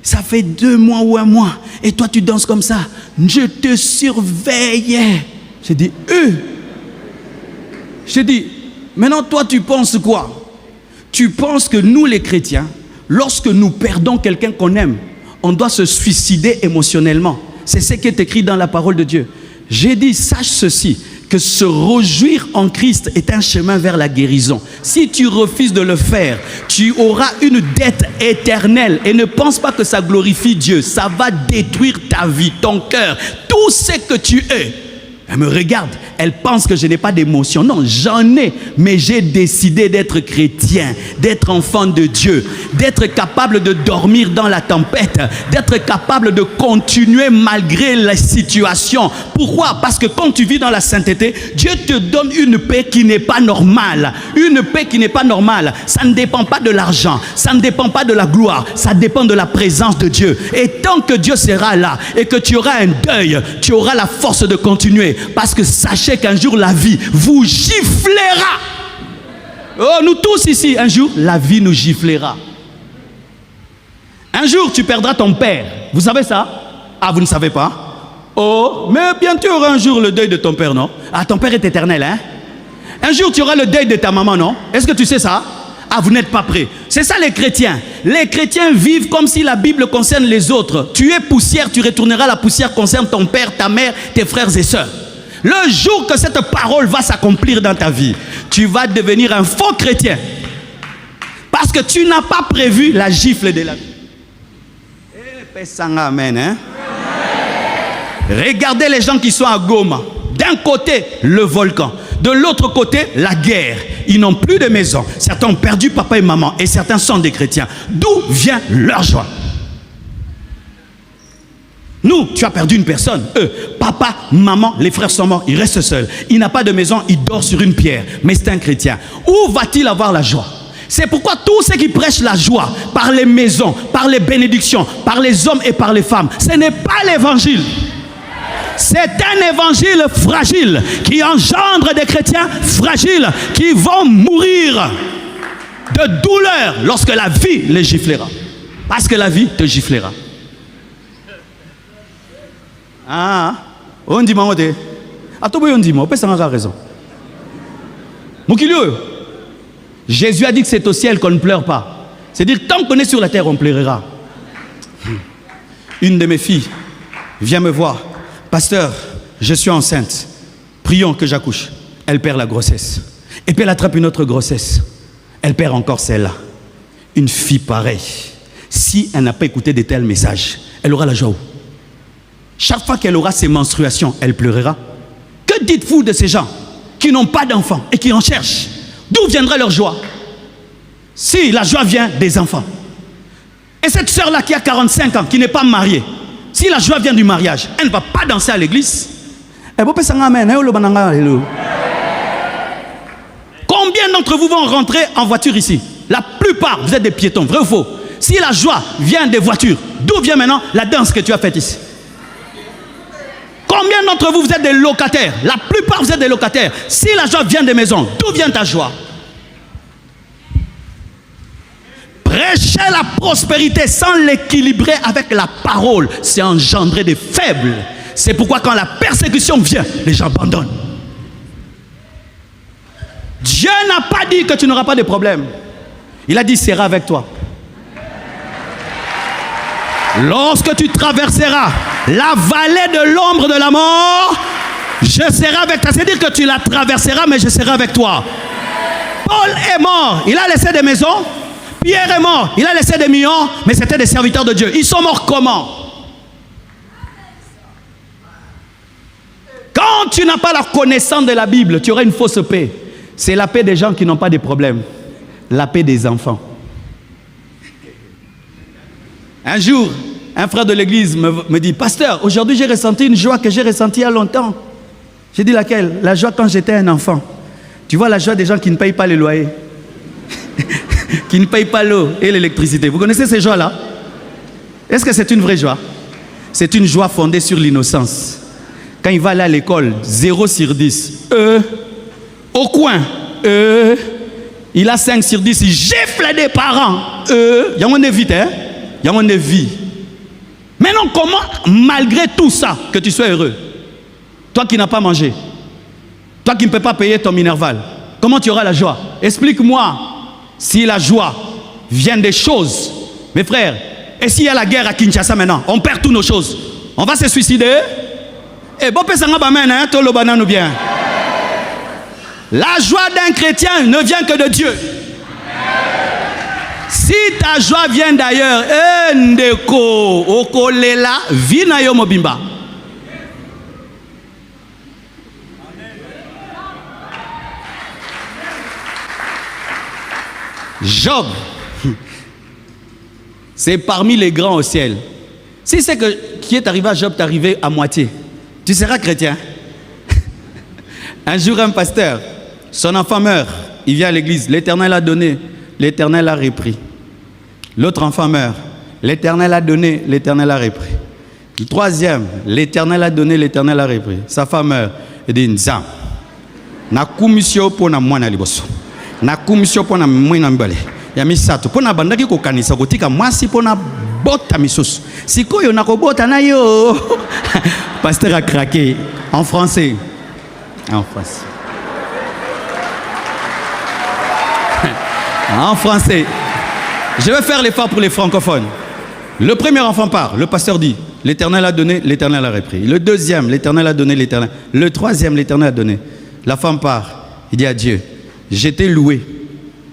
Ça fait 2 mois ou 1 mois. Et toi, tu danses comme ça. Je te surveillais. » J'ai dit, J'ai dit, maintenant toi tu penses quoi? Tu penses que nous les chrétiens, lorsque nous perdons quelqu'un qu'on aime, on doit se suicider émotionnellement. C'est ce qui est écrit dans la parole de Dieu. J'ai dit, sache ceci, que se réjouir en Christ est un chemin vers la guérison. Si tu refuses de le faire, tu auras une dette éternelle. Et ne pense pas que ça glorifie Dieu. Ça va détruire ta vie, ton cœur, tout ce que tu es. Elle me regarde, elle pense que je n'ai pas d'émotion. Non, j'en ai, mais j'ai décidé d'être chrétien, d'être enfant de Dieu, d'être capable de dormir dans la tempête, d'être capable de continuer malgré la situation. Pourquoi? Parce que quand tu vis dans la sainteté, Dieu te donne une paix qui n'est pas normale. Une paix qui n'est pas normale. Ça ne dépend pas de l'argent, ça ne dépend pas de la gloire, ça dépend de la présence de Dieu. Et tant que Dieu sera là et que tu auras un deuil, tu auras la force de continuer. Parce que sachez qu'un jour la vie vous giflera. Oh, nous tous ici, un jour la vie nous giflera. Un jour tu perdras ton père. Vous savez ça? Ah, vous ne savez pas? Oh, mais bientôt tu auras un jour le deuil de ton père, non? Ah, ton père est éternel, hein? Un jour tu auras le deuil de ta maman, non? Est-ce que tu sais ça? Ah, vous n'êtes pas prêts. C'est ça les chrétiens. Les chrétiens vivent comme si la Bible concerne les autres. Tu es poussière, tu retourneras, la poussière concerne ton père, ta mère, tes frères et sœurs. Le jour que cette parole va s'accomplir dans ta vie, tu vas devenir un faux chrétien. Parce que tu n'as pas prévu la gifle de la vie. Amen, hein? Regardez les gens qui sont à Goma. D'un côté, le volcan. De l'autre côté, la guerre. Ils n'ont plus de maison. Certains ont perdu papa et maman. Et certains sont des chrétiens. D'où vient leur joie? Nous, tu as perdu une personne. Eux, papa, maman, les frères sont morts. Il reste seul. Il n'a pas de maison. Il dort sur une pierre. Mais c'est un chrétien. Où va-t-il avoir la joie? C'est pourquoi tous ceux qui prêchent la joie par les maisons, par les bénédictions, par les hommes et par les femmes, ce n'est pas l'évangile. C'est un évangile fragile qui engendre des chrétiens fragiles qui vont mourir de douleur lorsque la vie les giflera. Parce que la vie te giflera. Ah, on dit moi, à tout on dit moi, on a raison. Jésus a dit que c'est au ciel qu'on ne pleure pas. C'est-à-dire tant qu'on est sur la terre, on pleurera. Une de mes filles vient me voir. Pasteur, je suis enceinte. Prions que j'accouche. Elle perd la grossesse. Et puis elle attrape une autre grossesse. Elle perd encore celle-là. Une fille pareille, si elle n'a pas écouté de tels messages, elle aura la joie. Chaque fois qu'elle aura ses menstruations, elle pleurera. Que dites-vous de ces gens qui n'ont pas d'enfants et qui en cherchent? D'où viendrait leur joie? Si la joie vient des enfants. Et cette sœur-là qui a 45 ans, qui n'est pas mariée, si la joie vient du mariage, elle ne va pas danser à l'église. Combien d'entre d'entre vous vont rentrer en voiture ici? La plupart, vous êtes des piétons, vrai ou faux? Si la joie vient des voitures, d'où vient maintenant la danse que tu as faite ici? Combien d'entre vous, vous êtes des locataires? La plupart, vous êtes des locataires. Si la joie vient des maisons, d'où vient ta joie? Prêcher la prospérité sans l'équilibrer avec la parole, c'est engendrer des faibles. C'est pourquoi quand la persécution vient, les gens abandonnent. Dieu n'a pas dit que tu n'auras pas de problème. Il a dit, il sera avec toi. Lorsque tu traverseras la vallée de l'ombre de la mort, je serai avec toi. C'est-à-dire que tu la traverseras, mais je serai avec toi. Paul est mort, il a laissé des maisons. Pierre est mort, il a laissé des millions, mais c'était des serviteurs de Dieu. Ils sont morts comment? Quand tu n'as pas la connaissance de la Bible, tu auras une fausse paix. C'est la paix des gens qui n'ont pas de problème. La paix des enfants. Un jour, un frère de l'église me dit, pasteur, aujourd'hui j'ai ressenti une joie que j'ai ressentie il y a longtemps. J'ai dit laquelle? La joie quand j'étais un enfant. Tu vois la joie des gens qui ne payent pas les loyers, qui ne payent pas l'eau et l'électricité. Vous connaissez ces joies-là? Est-ce que c'est une vraie joie? C'est une joie fondée sur l'innocence. Quand il va aller à l'école, 0 sur 10. Au coin, il a 5 sur 10, il gifle des parents. Il y a une vie, hein? Il y a une vie. Maintenant, comment, malgré tout ça, que tu sois heureux? Toi qui n'as pas mangé, toi qui ne peux pas payer ton Minerval, comment tu auras la joie? Explique-moi. Si la joie vient des choses, mes frères, et s'il y a la guerre à Kinshasa maintenant, on perd toutes nos choses, on va se suicider? Et bon, bien. La joie d'un chrétien ne vient que de Dieu. Si ta joie vient d'ailleurs, ndeko okolela vina yo mobimba. Job, c'est parmi les grands au ciel. Si c'est que qui est arrivé à Job, t'es arrivé à moitié, tu seras chrétien. Un jour, un pasteur, son enfant meurt, il vient à l'église, l'Éternel a donné, l'Éternel a repris. L'autre enfant meurt, l'Éternel a donné, l'Éternel a repris. Le troisième, l'Éternel a donné, l'Éternel a repris. Sa femme meurt, il dit, Nzam, na kumisio po na mwana liboso. Na kumisio po na mwina mbale. Ya misato, po na bandaki kokanisa kotika mwasi po na bota misusu. Sikoyo na kobota na yo. Pasteur a craqué en français. En français. En français. Je vais faire l'effort pour les francophones. Le premier enfant part, le pasteur dit, l'Éternel a donné, l'Éternel a repris. Le deuxième, l'Éternel a donné, l'Éternel. Le troisième, l'Éternel a donné. La femme part, il dit à Dieu, j'étais loué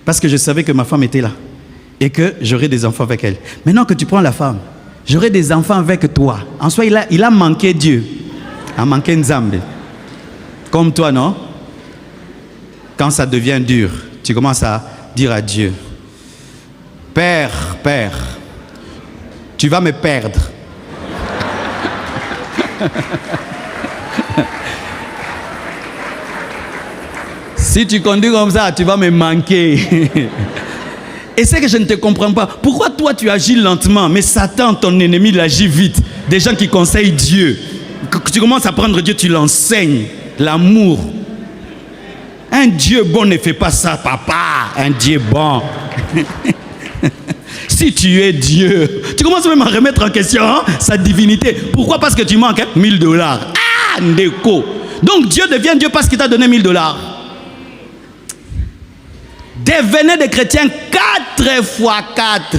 parce que je savais que ma femme était là et que j'aurais des enfants avec elle. Maintenant que tu prends la femme, j'aurai des enfants avec toi. En soi, il a manqué Dieu. Il a manqué Nzambe. Comme toi, non? Quand ça devient dur, tu commences à dire à Dieu, Père, Père, tu vas me perdre. Si tu conduis comme ça, tu vas me manquer. Et c'est que je ne te comprends pas. Pourquoi toi tu agis lentement, mais Satan, ton ennemi, il agit vite. Des gens qui conseillent Dieu. Quand tu commences à prendre Dieu, tu l'enseignes. L'amour. Un Dieu bon ne fait pas ça, papa. Un Dieu bon. Si tu es Dieu, tu commences même à remettre en question sa divinité. Pourquoi? Parce que tu manques $1000. Ah, ndeko. Donc Dieu devient Dieu parce qu'il t'a donné $1000. Devenez des chrétiens 4 fois 4.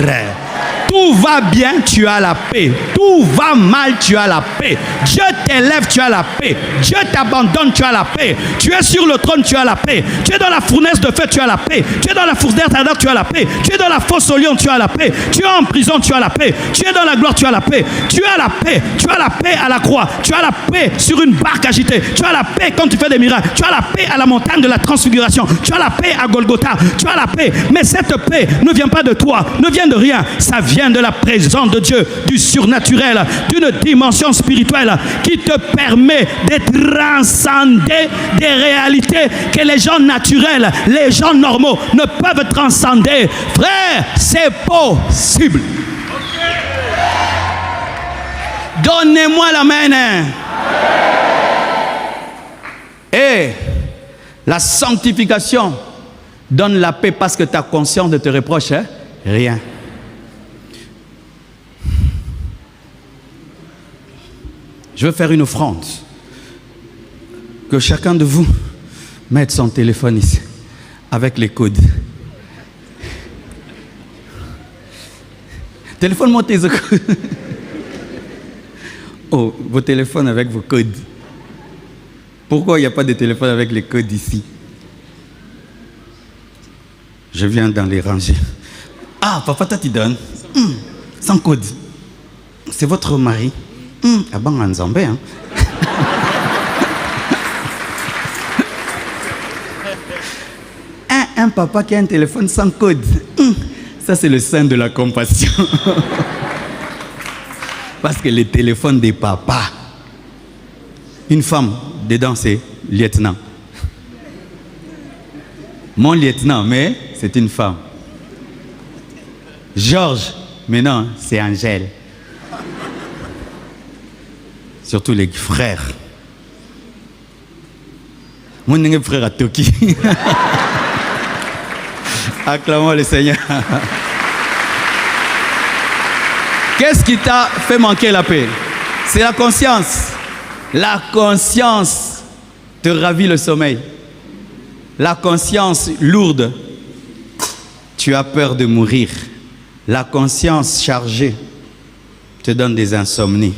Tout va bien, tu as la paix. Tout va mal, tu as la paix. Dieu t'élève, tu as la paix. Dieu t'abandonne, tu as la paix. Tu es sur le trône, tu as la paix. Tu es dans la fournaise de feu, tu as la paix. Tu es dans la fournaise d'Adam, tu as la paix. Tu es dans la fosse au lion, tu as la paix. Tu es en prison, tu as la paix. Tu es dans la gloire, tu as la paix. Tu as la paix. Tu as la paix à la croix. Tu as la paix sur une barque agitée. Tu as la paix quand tu fais des miracles. Tu as la paix à la montagne de la transfiguration. Tu as la paix à Golgotha. Tu as la paix. Mais cette paix ne vient pas de toi, ne vient de rien. Ça vient vient de la présence de Dieu, du surnaturel, d'une dimension spirituelle qui te permet de transcender des réalités que les gens naturels, les gens normaux ne peuvent transcender. Frère, c'est possible. Donnez-moi la main. Et la sanctification donne la paix parce que ta conscience ne te reproche rien. Je veux faire une offrande. Que chacun de vous mette son téléphone ici avec les codes. Téléphone-moi tes codes. Oh, vos téléphones avec vos codes. Pourquoi il n'y a pas de téléphone avec les codes ici? Je viens dans les rangées. Ah, papa, toi, tu donnes. Sans code. C'est votre mari. Ah ben, en Zambie, hein. Un papa qui a un téléphone sans code. Ça, c'est le sein de la compassion. Parce que les téléphones des papas. Une femme, dedans, c'est lieutenant. Mon lieutenant, mais c'est une femme. Georges, mais non, c'est Angèle. Surtout les frères. Mon frère à Toki. Acclamons le Seigneur. Qu'est-ce qui t'a fait manquer la paix? C'est la conscience. La conscience te ravit le sommeil. La conscience lourde, tu as peur de mourir. La conscience chargée te donne des insomnies.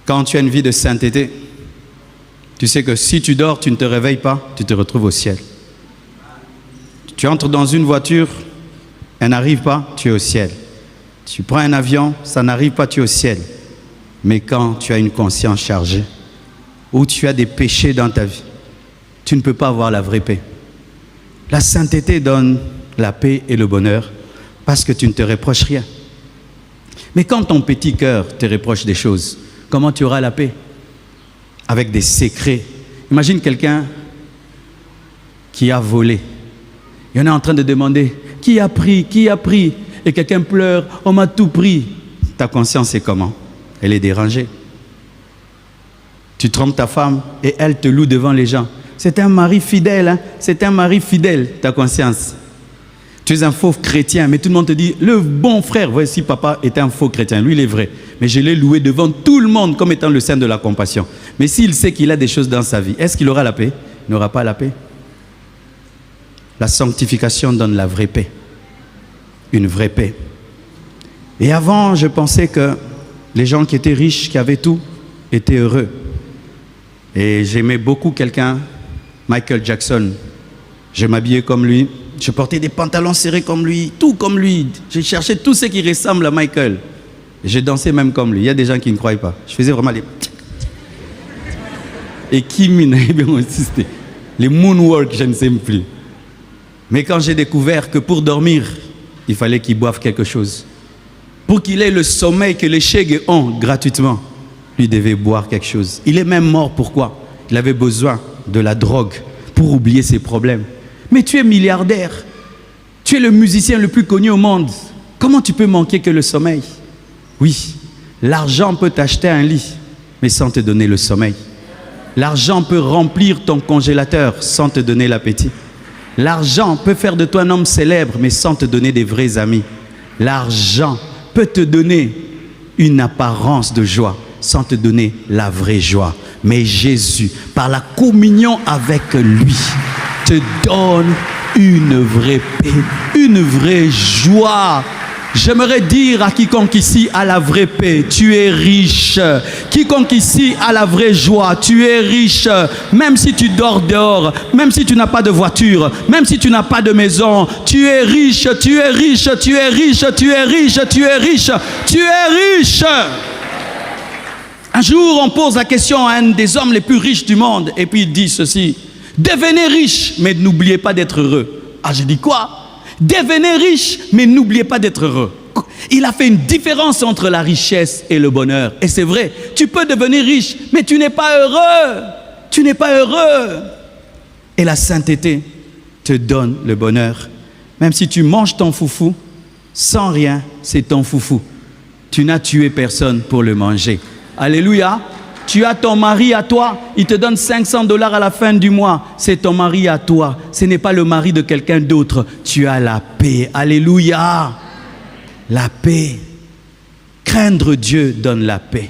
Quand tu as une vie de sainteté, tu sais que si tu dors, tu ne te réveilles pas, tu te retrouves au ciel. Tu entres dans une voiture, elle n'arrive pas, tu es au ciel. Tu prends un avion, ça n'arrive pas, tu es au ciel. Mais quand tu as une conscience chargée, ou tu as des péchés dans ta vie, tu ne peux pas avoir la vraie paix. La sainteté donne la paix et le bonheur parce que tu ne te reproches rien. Mais quand ton petit cœur te reproche des choses, comment tu auras la paix? Avec des secrets. Imagine quelqu'un qui a volé. Il y en a en train de demander, qui a pris? Et quelqu'un pleure, on m'a tout pris. Ta conscience est comment? Elle est dérangée. Tu trompes ta femme et elle te loue devant les gens. C'est un mari fidèle, hein? C'est un mari fidèle, ta conscience. Tu es un faux chrétien, mais tout le monde te dit, le bon frère, voici papa est un faux chrétien, lui il est vrai. Mais je l'ai loué devant tout le monde comme étant le saint de la compassion. Mais s'il sait qu'il a des choses dans sa vie, est-ce qu'il aura la paix? Il n'aura pas la paix. La sanctification donne la vraie paix. Une vraie paix. Et avant, je pensais que les gens qui étaient riches, qui avaient tout, étaient heureux. Et j'aimais beaucoup quelqu'un, Michael Jackson. Je m'habillais comme lui. Je portais des pantalons serrés comme lui, tout comme lui. J'ai cherché tout ce qui ressemble à Michael. Et je dansais même comme lui. Il y a des gens qui ne croient pas. Je faisais vraiment les... Et qui m'avait bien insisté. Les moonwalk, je ne sais plus. Mais quand j'ai découvert que pour dormir, il fallait qu'il boive quelque chose. Pour qu'il ait le sommeil que les chègues ont gratuitement, lui devait boire quelque chose. Il est même mort, pourquoi? Il avait besoin de la drogue pour oublier ses problèmes. Mais tu es milliardaire, tu es le musicien le plus connu au monde. Comment tu peux manquer que le sommeil? Oui, l'argent peut t'acheter un lit, mais sans te donner le sommeil. L'argent peut remplir ton congélateur sans te donner l'appétit. L'argent peut faire de toi un homme célèbre, mais sans te donner des vrais amis. L'argent peut te donner une apparence de joie, sans te donner la vraie joie. Mais Jésus, par la communion avec lui, te donne une vraie paix, une vraie joie. J'aimerais dire à quiconque ici a la vraie paix, tu es riche. Quiconque ici a la vraie joie, tu es riche. Même si tu dors dehors, même si tu n'as pas de voiture, même si tu n'as pas de maison, tu es riche, tu es riche, tu es riche, tu es riche, tu es riche, tu es riche. Un jour, on pose la question à un des hommes les plus riches du monde et puis il dit ceci: devenez riche, mais n'oubliez pas d'être heureux. Ah, je dis quoi? Devenez riche, mais n'oubliez pas d'être heureux. Il a fait une différence entre la richesse et le bonheur. Et c'est vrai, tu peux devenir riche, mais tu n'es pas heureux. Tu n'es pas heureux. Et la sainteté te donne le bonheur. Même si tu manges ton foufou, sans rien, c'est ton foufou. Tu n'as tué personne pour le manger. Alléluia. Tu as ton mari à toi, il te donne $500 à la fin du mois. C'est ton mari à toi. Ce n'est pas le mari de quelqu'un d'autre. Tu as la paix. Alléluia. La paix. Craindre Dieu donne la paix.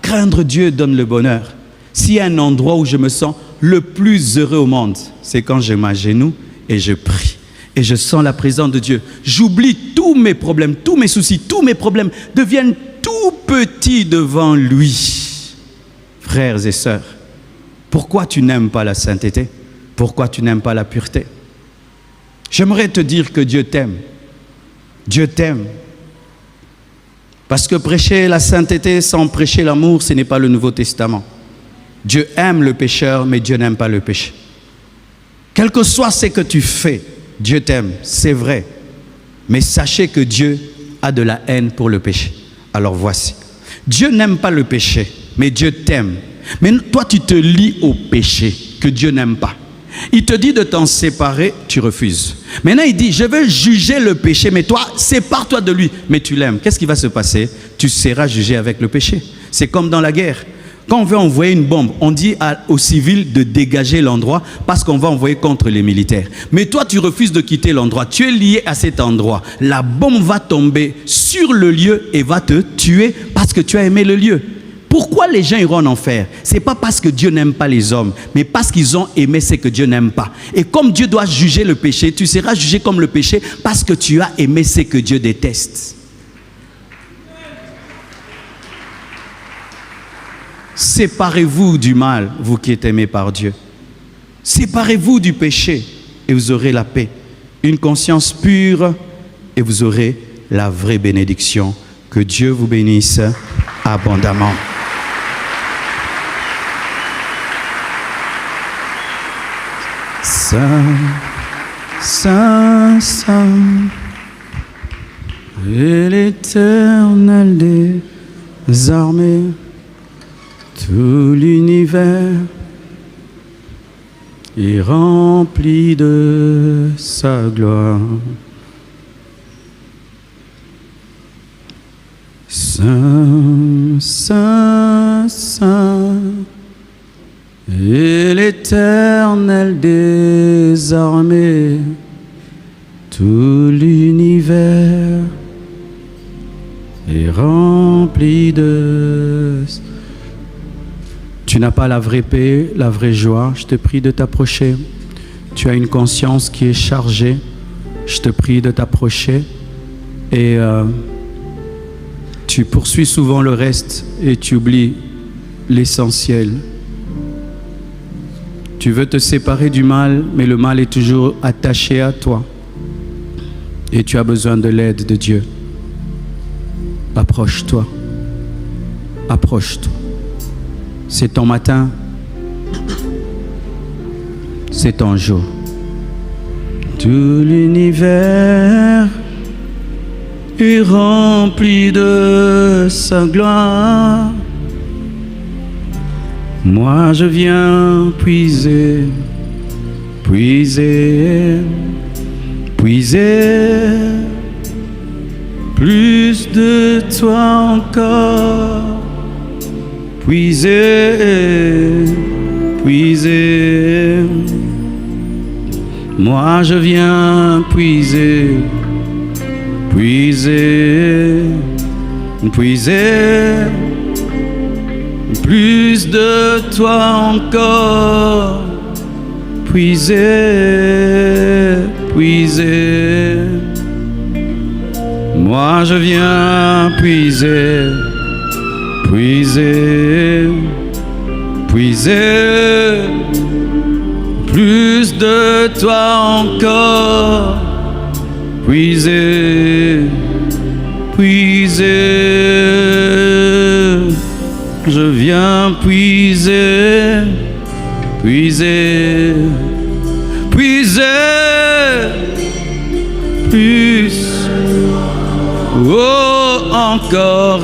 Craindre Dieu donne le bonheur. S'il y a un endroit où je me sens le plus heureux au monde, c'est quand je m'agenouille et je prie. Et je sens la présence de Dieu. J'oublie tous mes problèmes, tous mes soucis, tous mes problèmes deviennent tout petits devant lui. Frères et sœurs, pourquoi tu n'aimes pas la sainteté? Pourquoi tu n'aimes pas la pureté? J'aimerais te dire que Dieu t'aime. Dieu t'aime. Parce que prêcher la sainteté sans prêcher l'amour, ce n'est pas le Nouveau Testament. Dieu aime le pécheur, mais Dieu n'aime pas le péché. Quel que soit ce que tu fais, Dieu t'aime, c'est vrai. Mais sachez que Dieu a de la haine pour le péché. Alors voici. Dieu n'aime pas le péché, mais Dieu t'aime. Mais toi, tu te lis au péché que Dieu n'aime pas. Il te dit de t'en séparer, tu refuses. Maintenant, il dit, je vais juger le péché, mais toi, sépare-toi de lui. Mais tu l'aimes. Qu'est-ce qui va se passer? Tu seras jugé avec le péché. C'est comme dans la guerre. Quand on veut envoyer une bombe, on dit aux civils de dégager l'endroit parce qu'on va envoyer contre les militaires. Mais toi, tu refuses de quitter l'endroit. Tu es lié à cet endroit. La bombe va tomber sur le lieu et va te tuer parce que tu as aimé le lieu. Pourquoi les gens iront en enfer? Ce n'est pas parce que Dieu n'aime pas les hommes, mais parce qu'ils ont aimé ce que Dieu n'aime pas. Et comme Dieu doit juger le péché, tu seras jugé comme le péché parce que tu as aimé ce que Dieu déteste. Séparez-vous du mal, vous qui êtes aimés par Dieu. Séparez-vous du péché et vous aurez la paix. Une conscience pure et vous aurez la vraie bénédiction. Que Dieu vous bénisse abondamment. Saint, Saint, Saint, et l'Éternel des armées. Tout l'univers est rempli de sa gloire. Saint, Saint, Saint, et l'Éternel des armées. Tout l'univers est rempli de... Tu n'as pas la vraie paix, la vraie joie. Je te prie de t'approcher. Tu as une conscience qui est chargée. Je te prie de t'approcher. Et tu poursuis souvent le reste et tu oublies l'essentiel. Tu veux te séparer du mal, mais le mal est toujours attaché à toi. Et tu as besoin de l'aide de Dieu. Approche-toi. Approche-toi. C'est ton matin, c'est ton jour. Tout l'univers est rempli de sa gloire. Moi je viens puiser, puiser, puiser plus de toi encore. Puiser, puiser, moi je viens puiser, puiser, puiser, plus de toi encore, puiser, puiser, moi je viens puiser. Puiser, puiser, plus de toi encore. Puiser, puiser, je viens puiser, puiser, puiser, plus. Oh, encore.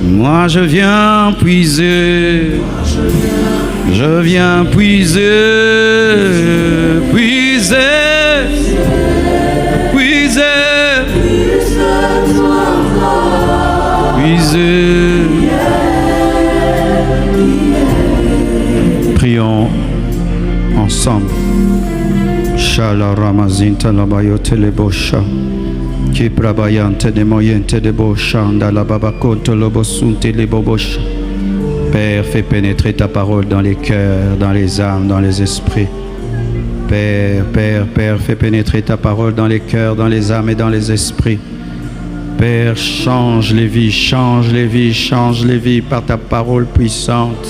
Moi je viens puiser. Je viens puiser. Puiser. Puiser. Puiser. Prions ensemble. Shala Ramazinta Labayote Lebosha. Kiprabayante de Moyente de Boshanda la Babakonto Lobosunte Lebobosha. Père, fais pénétrer ta parole dans les cœurs, dans les âmes, dans les esprits. Père, Père, Père, fais pénétrer ta parole dans les cœurs, dans les âmes et dans les esprits. Père, change les vies, change les vies, change les vies par ta parole puissante.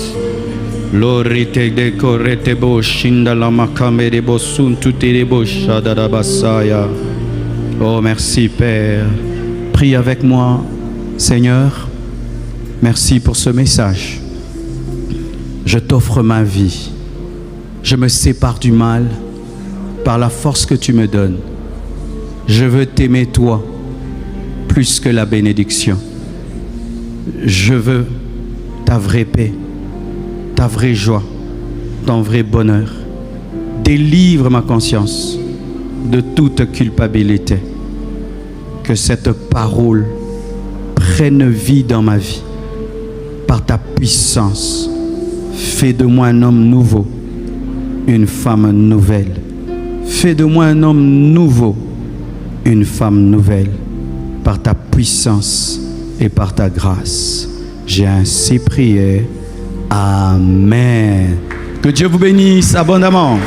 Lorite de correte bo shinda la makame de bo suntu de bo shadada basaya. Oh, merci Père. Prie avec moi, Seigneur. Merci pour ce message. Je t'offre ma vie. Je me sépare du mal par la force que tu me donnes. Je veux t'aimer toi plus que la bénédiction. Je veux ta vraie paix, ta vraie joie, ton vrai bonheur. Délivre ma conscience de toute culpabilité. Que cette parole prenne vie dans ma vie par ta puissance. Fais de moi un homme nouveau, une femme nouvelle. Fais de moi un homme nouveau, une femme nouvelle, par ta puissance et par ta grâce. J'ai ainsi prié. Amen. Que Dieu vous bénisse abondamment.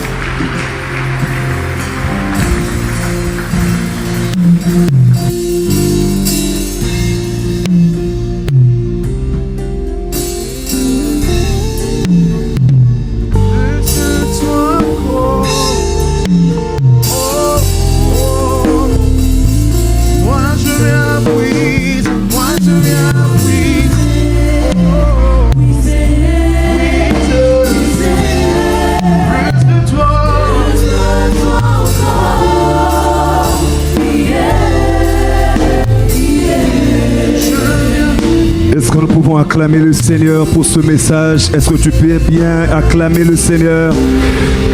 Est-ce que nous pouvons acclamer le Seigneur pour ce message? Est-ce que tu peux bien acclamer le Seigneur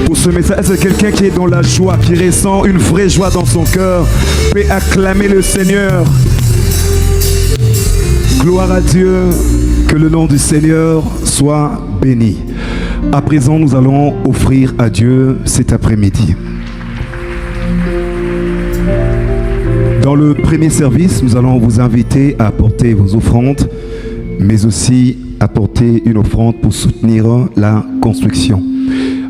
pour ce message? Est-ce que quelqu'un qui est dans la joie, qui ressent une vraie joie dans son cœur, peut acclamer le Seigneur? Gloire à Dieu, que le nom du Seigneur soit béni. À présent, nous allons offrir à Dieu cet après-midi. Dans le premier service, nous allons vous inviter à apporter vos offrandes, mais aussi apporter une offrande pour soutenir la construction.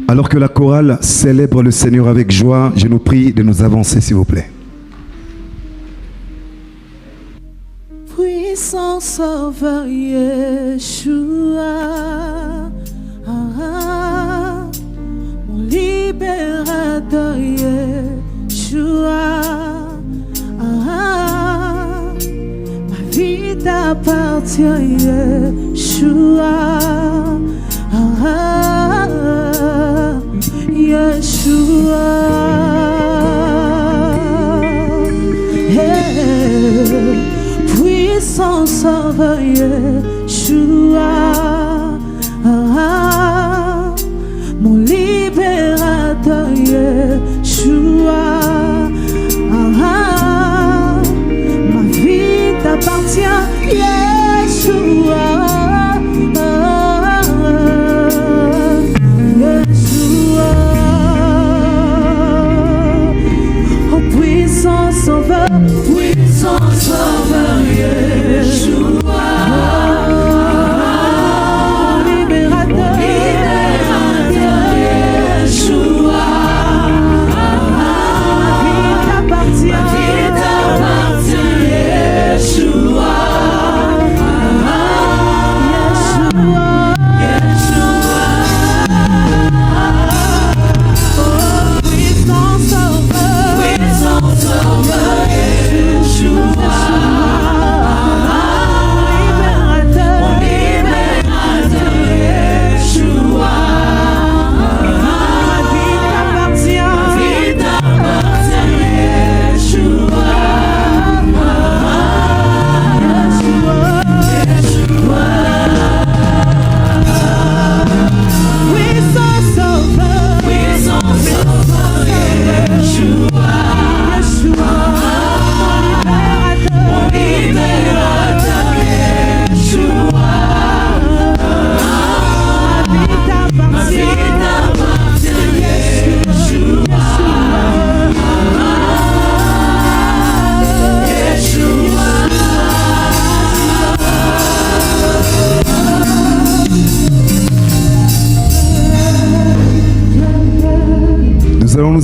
Alors que la chorale célèbre le Seigneur avec joie, je nous prie de nous avancer, s'il vous plaît. Puissant Sauveur Yeshua, mon libérateur Yeshua, ma vie t'appartient Yeshua, Yeshua. Puissant Sauveur Yeshua, mon libérateur Yeshua, ma vie t'appartient Yeshua, Yeshua. Oh puissant Sauveur, puissant Sauveur Yeshua,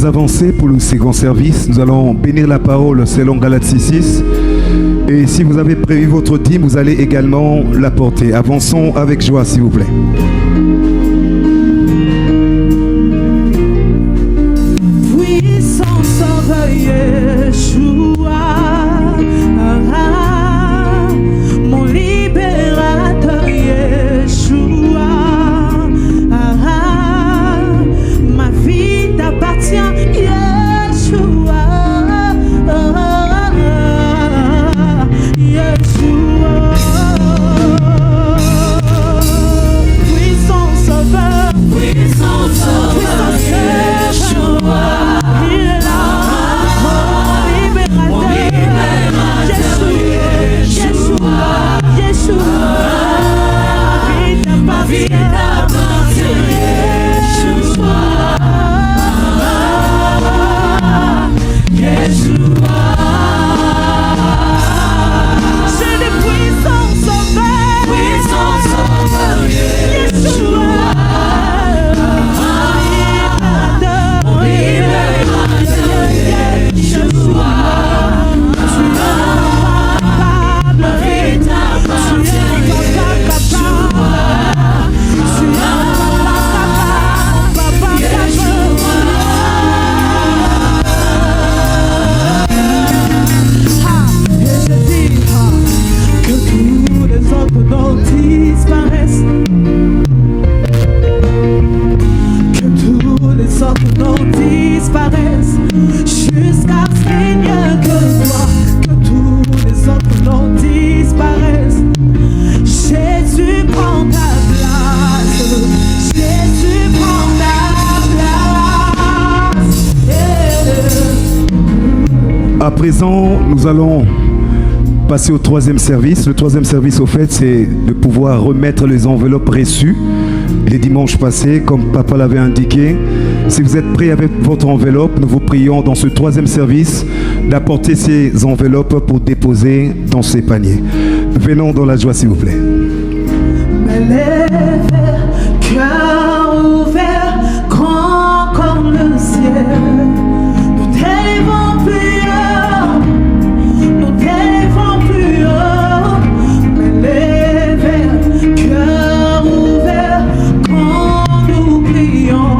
allons avancer pour le second service. Nous allons bénir la parole selon Galates 6. Et si vous avez prévu votre dîme, vous allez également l'apporter. Avançons avec joie, s'il vous plaît. Puissant Sauveur Yeshua, mon libérateur Yeshua, ma vie t'appartient Yeshua, Yeshua. Puissant Sauveur, puissant Sauveur Yeshua, il est là, mon libérateur Yeshua, Yeshua, ma vie t'appartient Yeshua, Yeshua. C'est le puissant Sauveur, Yeshua, mon libérateur Yeshua. Tu es incapable, tu es incapable, tu es Et je dis que tous les autres noms disparaissent, que tous les autres noms disparaissent, jusqu'à ce qu'il n'y ait que toi, que tous les autres noms disparaissent. Jésus prend ta place, Jésus prend ta place. À présent, nous allons passer au troisième service. Le troisième service, au fait, c'est de pouvoir remettre les enveloppes reçues les dimanches passés, comme papa l'avait indiqué. Si vous êtes prêts avec votre enveloppe, nous vous prions dans ce troisième service d'apporter ces enveloppes pour déposer dans ces paniers. Venons dans la joie, s'il vous plaît. Mais les cœur ouvert, grand comme le ciel, nous t'élevons plus haut, nous t'élevons plus haut. Mais les cœur ouvert, quand nous prions,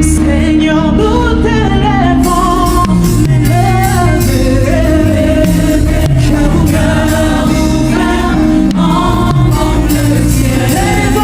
Seigneur, nous t'élevons. Mais les cœur ouvert, grand comme le ciel.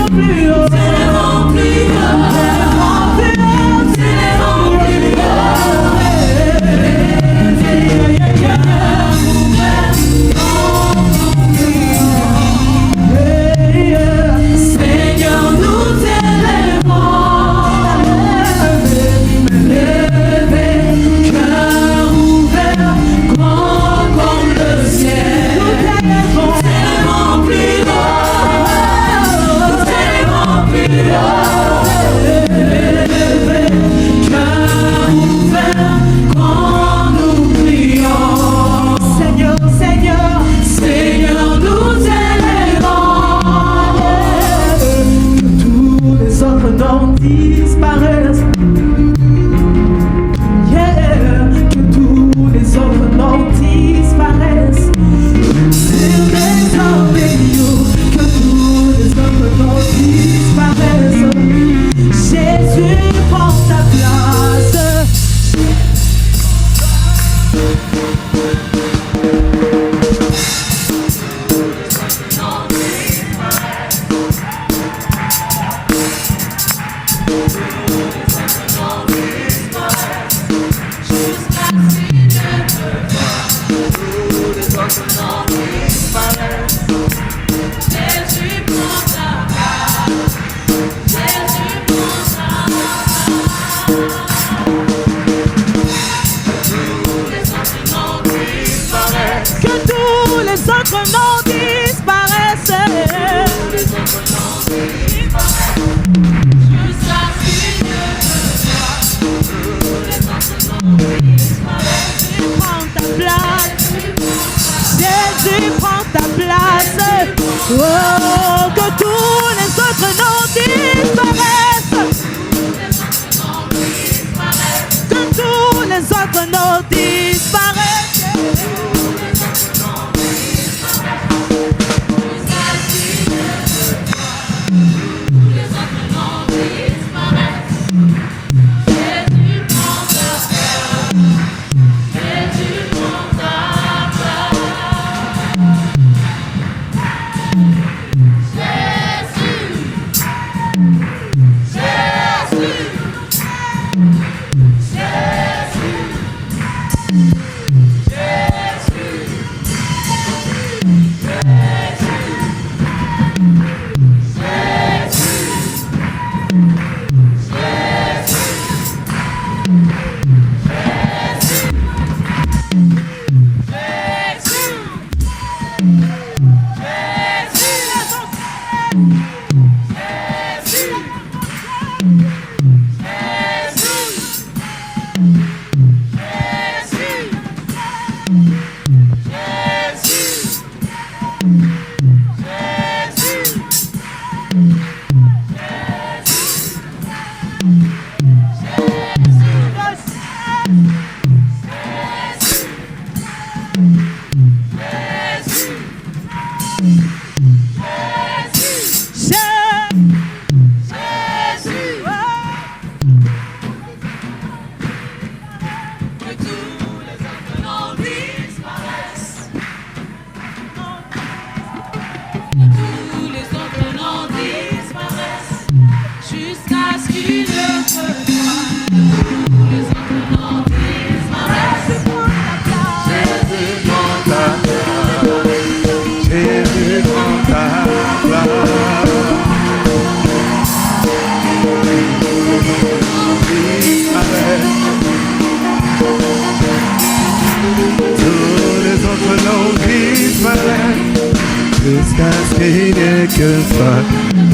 Jusqu'à ce qu'il n'y ait que toi.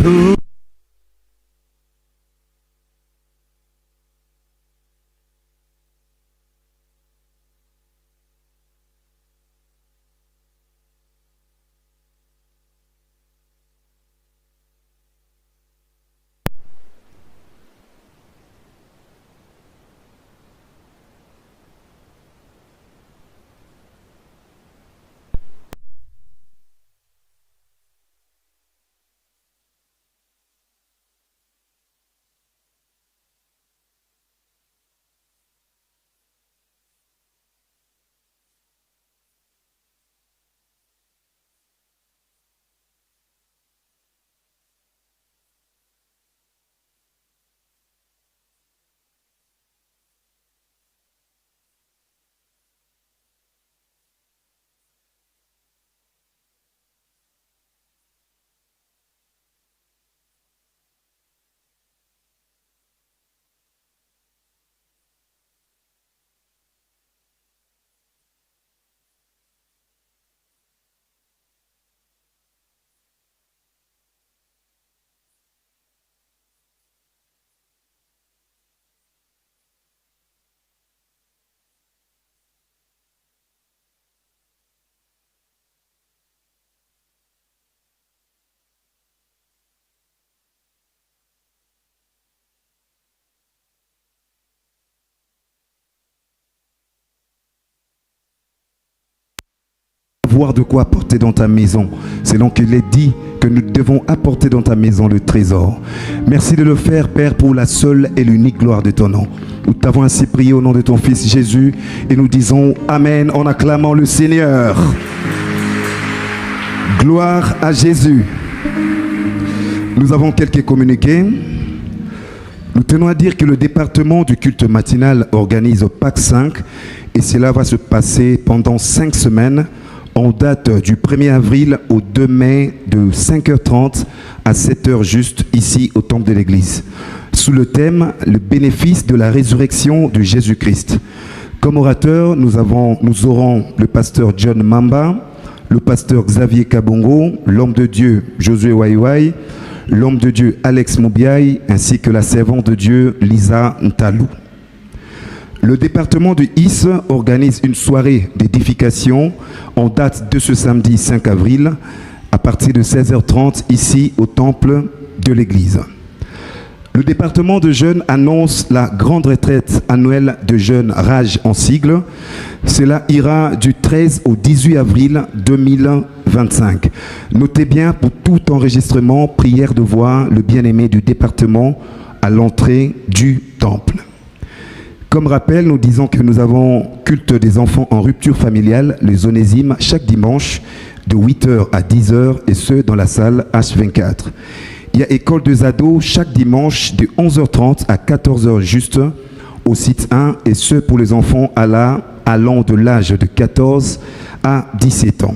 Tout avoir de quoi apporter dans ta maison. C'est donc qu'il est dit que nous devons apporter dans ta maison le trésor. Merci de le faire, Père, pour la seule et l'unique gloire de ton nom. Nous t'avons ainsi prié au nom de ton Fils Jésus et nous disons Amen en acclamant le Seigneur. Gloire à Jésus. Nous avons quelques communiqués. Nous tenons à dire que le département du culte matinal organise Pâques 5 et cela va se passer pendant 5 semaines en date du 1er avril au 2 mai de 5h30 à 7h juste ici au temple de l'église. Sous le thème « Le bénéfice de la résurrection de Jésus-Christ ». Comme orateur, nous aurons le pasteur John Mamba, le pasteur Xavier Kabongo, l'homme de Dieu Josué Waiwai, l'homme de Dieu Alex Moubiaï ainsi que la servante de Dieu Lisa Ntalou. Le département du IS organise une soirée d'édification en date de ce samedi 5 avril à partir de 16h30 ici au temple de l'église. Le département de jeunes annonce la grande retraite annuelle de jeunes Rage en sigle. Cela ira du 13 au 18 avril 2025. Notez bien pour tout enregistrement, prière de voir le bien-aimé du département à l'entrée du temple. Comme rappel, nous disons que nous avons culte des enfants en rupture familiale, les Onésimes, chaque dimanche de 8h à 10h et ce dans la salle H24. Il y a école des ados chaque dimanche de 11h30 à 14h juste au site 1 et ce pour les enfants allant de l'âge de 14 à 17 ans.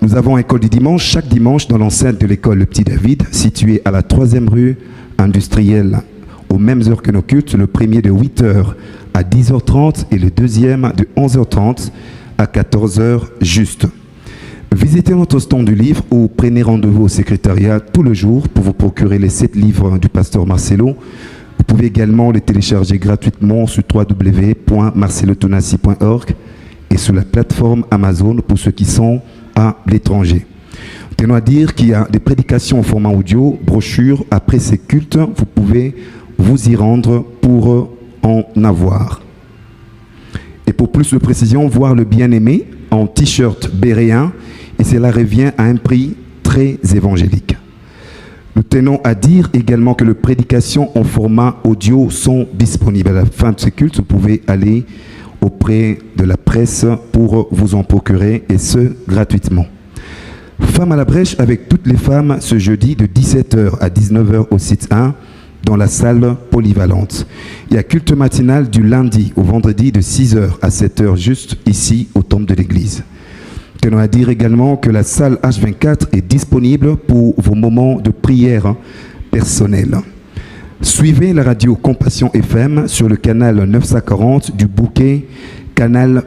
Nous avons école du dimanche chaque dimanche dans l'enceinte de l'école Le Petit David située à la 3e rue industrielle aux mêmes heures que nos cultes, le premier de 8h à 10h30 et le deuxième de 11h30 à 14h juste. Visitez notre stand du livre ou prenez rendez-vous au secrétariat tout le jour pour vous procurer les 7 livres du pasteur Marcelo. Vous pouvez également les télécharger gratuitement sur www.marcelotonassi.org et sur la plateforme Amazon pour ceux qui sont à l'étranger. Tenons à dire qu'il y a des prédications au format audio, brochures. Après ces cultes, vous pouvez vous y rendre pour en avoir. Et pour plus de précision, voir le bien-aimé en t-shirt béréen et cela revient à un prix très évangélique. Nous tenons à dire également que les prédications en format audio sont disponibles. À la fin de ce culte, vous pouvez aller auprès de la presse pour vous en procurer et ce gratuitement. Femmes à la brèche avec toutes les femmes ce jeudi de 17h à 19h au site 1 dans la salle polyvalente. Il y a culte matinal du lundi au vendredi de 6h à 7h juste ici au temple de l'église. Tenons à dire également que la salle H24 est disponible pour vos moments de prière personnels. Suivez la radio Compassion FM sur le canal 940 du bouquet Canal+.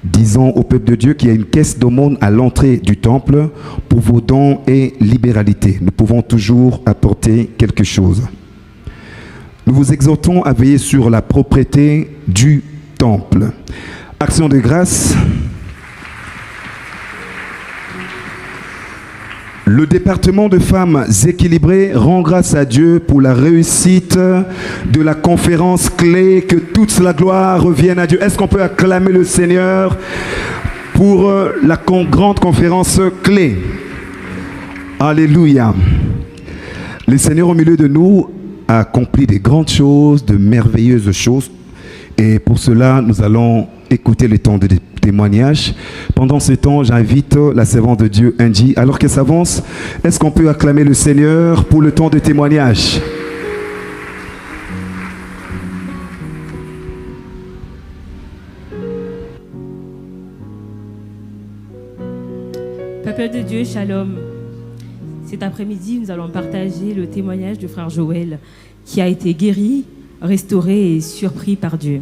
Disons au peuple de Dieu qu'il y a une caisse d'aumône à l'entrée du temple pour vos dons et libéralité. Nous pouvons toujours apporter quelque chose. Nous vous exhortons à veiller sur la propreté du temple. Action de grâce. Le département de femmes équilibrées rend grâce à Dieu pour la réussite de la conférence clé. Que toute la gloire revienne à Dieu. Est-ce qu'on peut acclamer le Seigneur pour la grande conférence clé? Alléluia. Le Seigneur au milieu de nous a accompli des grandes choses, de merveilleuses choses. Et pour cela, nous allons écouter le temps de témoignage. Pendant ce temps, j'invite la servante de Dieu, Angie. Alors qu'elle s'avance, est-ce qu'on peut acclamer le Seigneur pour le temps de témoignage? Peuple de Dieu, shalom. Cet après-midi, nous allons partager le témoignage du frère Joël qui a été guéri, restauré et surpris par Dieu.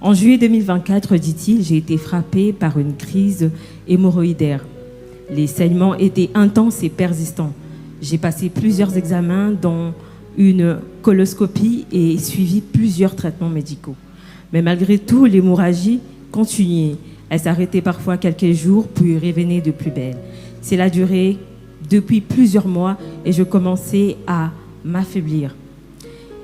En juillet 2024, dit-il, j'ai été frappé par une crise hémorroïdaire. Les saignements étaient intenses et persistants. J'ai passé plusieurs examens, dont une coloscopie et suivi plusieurs traitements médicaux. Mais malgré tout, l'hémorragie continuait. Elle s'arrêtait parfois quelques jours, puis revenait de plus belle. Cela durait depuis plusieurs mois et je commençais à m'affaiblir.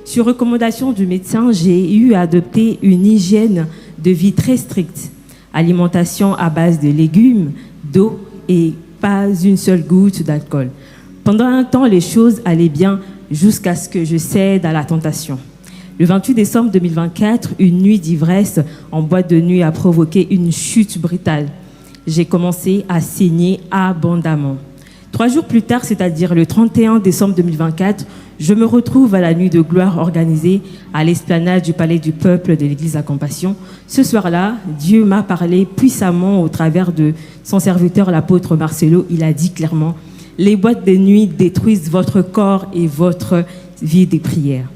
Sur recommandation du médecin, j'ai eu à adopter une hygiène de vie très stricte. Alimentation à base de légumes, d'eau et pas une seule goutte d'alcool. Pendant un temps, les choses allaient bien jusqu'à ce que je cède à la tentation. Le 28 décembre 2024, une nuit d'ivresse en boîte de nuit a provoqué une chute brutale. J'ai commencé à saigner abondamment. 3 jours plus tard, c'est-à-dire le 31 décembre 2024, je me retrouve à la nuit de gloire organisée à l'esplanade du Palais du Peuple de l'Église La Compassion. Ce soir-là, Dieu m'a parlé puissamment au travers de son serviteur, l'apôtre Marcelo. Il a dit clairement, « Les boîtes de nuit détruisent votre corps et votre vie de prière. »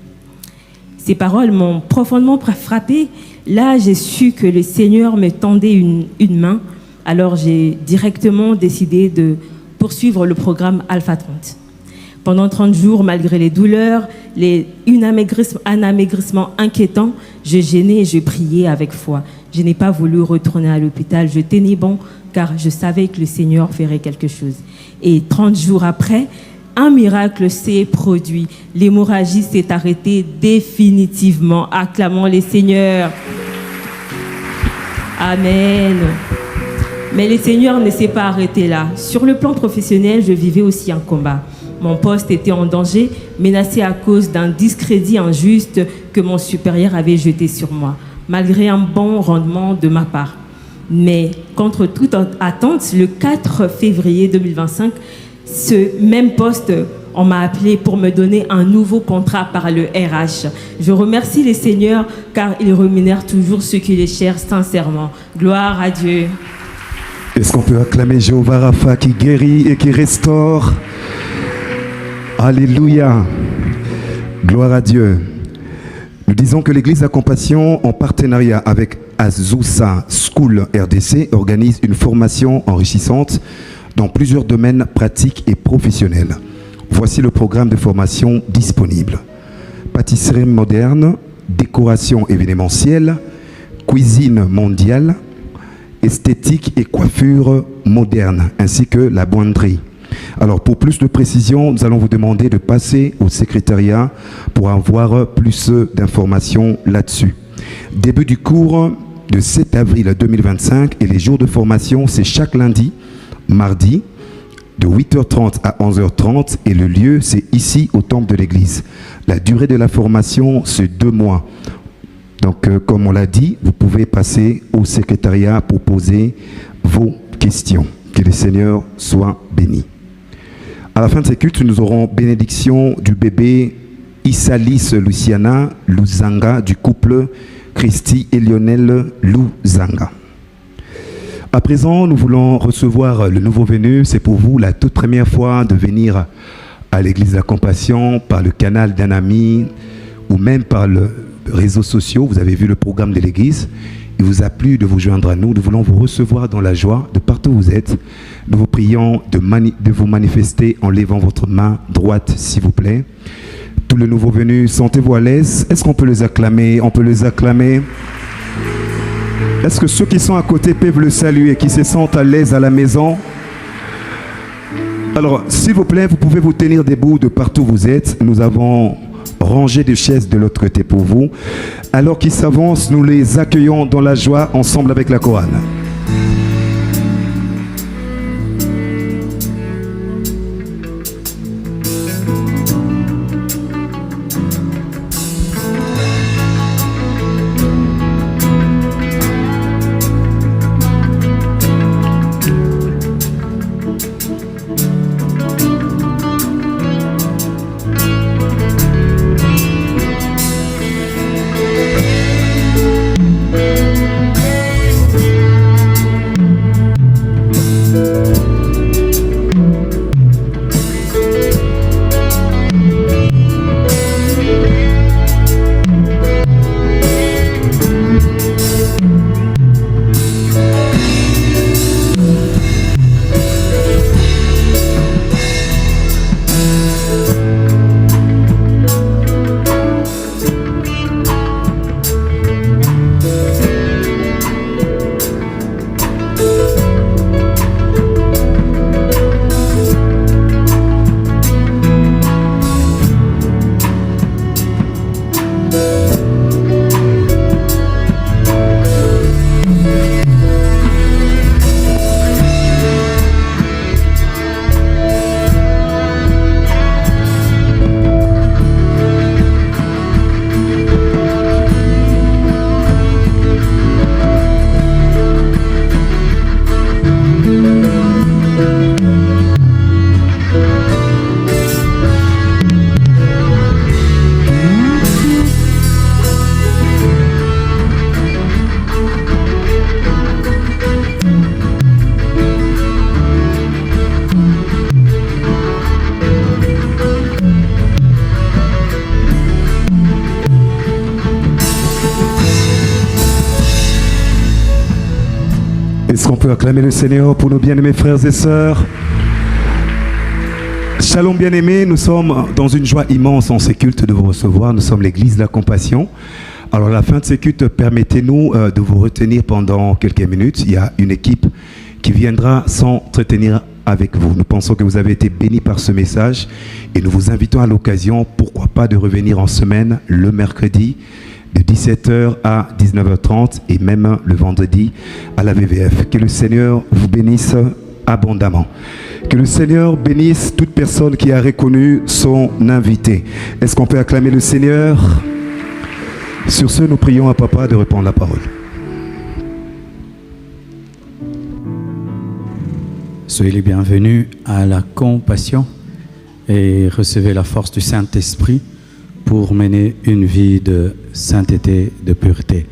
Ces paroles m'ont profondément frappé. Là, j'ai su que le Seigneur me tendait une main. Alors, j'ai directement décidé de poursuivre le programme Alpha 30. Pendant 30 jours, malgré les douleurs, un amaigrissement inquiétant, je jeûnais et je priais avec foi. Je n'ai pas voulu retourner à l'hôpital. Je tenais bon car je savais que le Seigneur ferait quelque chose. Et 30 jours après, un miracle s'est produit. L'hémorragie s'est arrêtée définitivement. Acclamons les Seigneurs. Amen. Mais le Seigneur ne s'est pas arrêté là. Sur le plan professionnel, je vivais aussi un combat. Mon poste était en danger, menacé à cause d'un discrédit injuste que mon supérieur avait jeté sur moi, malgré un bon rendement de ma part. Mais contre toute attente, le 4 février 2025, ce même poste, on m'a appelé pour me donner un nouveau contrat par le RH. Je remercie les seigneurs car ils rémunèrent toujours ceux qui les cherchent sincèrement. Gloire à Dieu. Est-ce qu'on peut acclamer Jéhovah Rapha qui guérit et qui restaure? Alléluia. Gloire à Dieu. Nous disons que l'Église de la Compassion, en partenariat avec Azusa School RDC, organise une formation enrichissante dans plusieurs domaines pratiques et professionnels. Voici le programme de formation disponible. Pâtisserie moderne, décoration événementielle, cuisine mondiale, esthétique et coiffure moderne, ainsi que la boinderie. Alors, pour plus de précision, nous allons vous demander de passer au secrétariat pour avoir plus d'informations là-dessus. Début du cours de 7 avril 2025 et les jours de formation, c'est chaque lundi, mardi, de 8h30 à 11h30 et le lieu, c'est ici au temple de l'église. La durée de la formation, c'est 2 mois. Donc, comme on l'a dit, vous pouvez passer au secrétariat pour poser vos questions. Que le Seigneur soit béni. À la fin de ces cultes, nous aurons bénédiction du bébé Issalis Luciana Luzanga du couple Christy et Lionel Luzanga. À présent, nous voulons recevoir le nouveau venu. C'est pour vous la toute première fois de venir à l'église de la Compassion par le canal d'un ami ou même par les réseaux sociaux. Vous avez vu le programme de l'église. Il vous a plu de vous joindre à nous. Nous voulons vous recevoir dans la joie de partout où vous êtes. Nous vous prions de vous manifester en levant votre main droite, s'il vous plaît. Tous les nouveaux venus, sentez-vous à l'aise. Est-ce qu'on peut les acclamer? On peut les acclamer. Est-ce que ceux qui sont à côté peuvent le saluer, qui se sentent à l'aise à la maison? Alors, s'il vous plaît, vous pouvez vous tenir debout de partout où vous êtes. Nous avons rangé des chaises de l'autre côté pour vous. Alors qu'ils s'avancent, nous les accueillons dans la joie ensemble avec la chorale. Est-ce qu'on peut acclamer le Seigneur pour nos bien-aimés frères et sœurs? Shalom bien-aimés, nous sommes dans une joie immense en ces cultes de vous recevoir. Nous sommes l'église de la Compassion. Alors à la fin de ces cultes, permettez-nous de vous retenir pendant quelques minutes. Il y a une équipe qui viendra s'entretenir avec vous. Nous pensons que vous avez été bénis par ce message et nous vous invitons à l'occasion, pourquoi pas, de revenir en semaine le mercredi de 17h à 19h30 et même le vendredi à la VVF. Que le Seigneur vous bénisse abondamment. Que le Seigneur bénisse toute personne qui a reconnu son invité. Est-ce qu'on peut acclamer le Seigneur? Sur ce, nous prions à Papa de répondre la parole. Soyez les bienvenus à la compassion et recevez la force du Saint-Esprit pour mener une vie de sainteté, de pureté.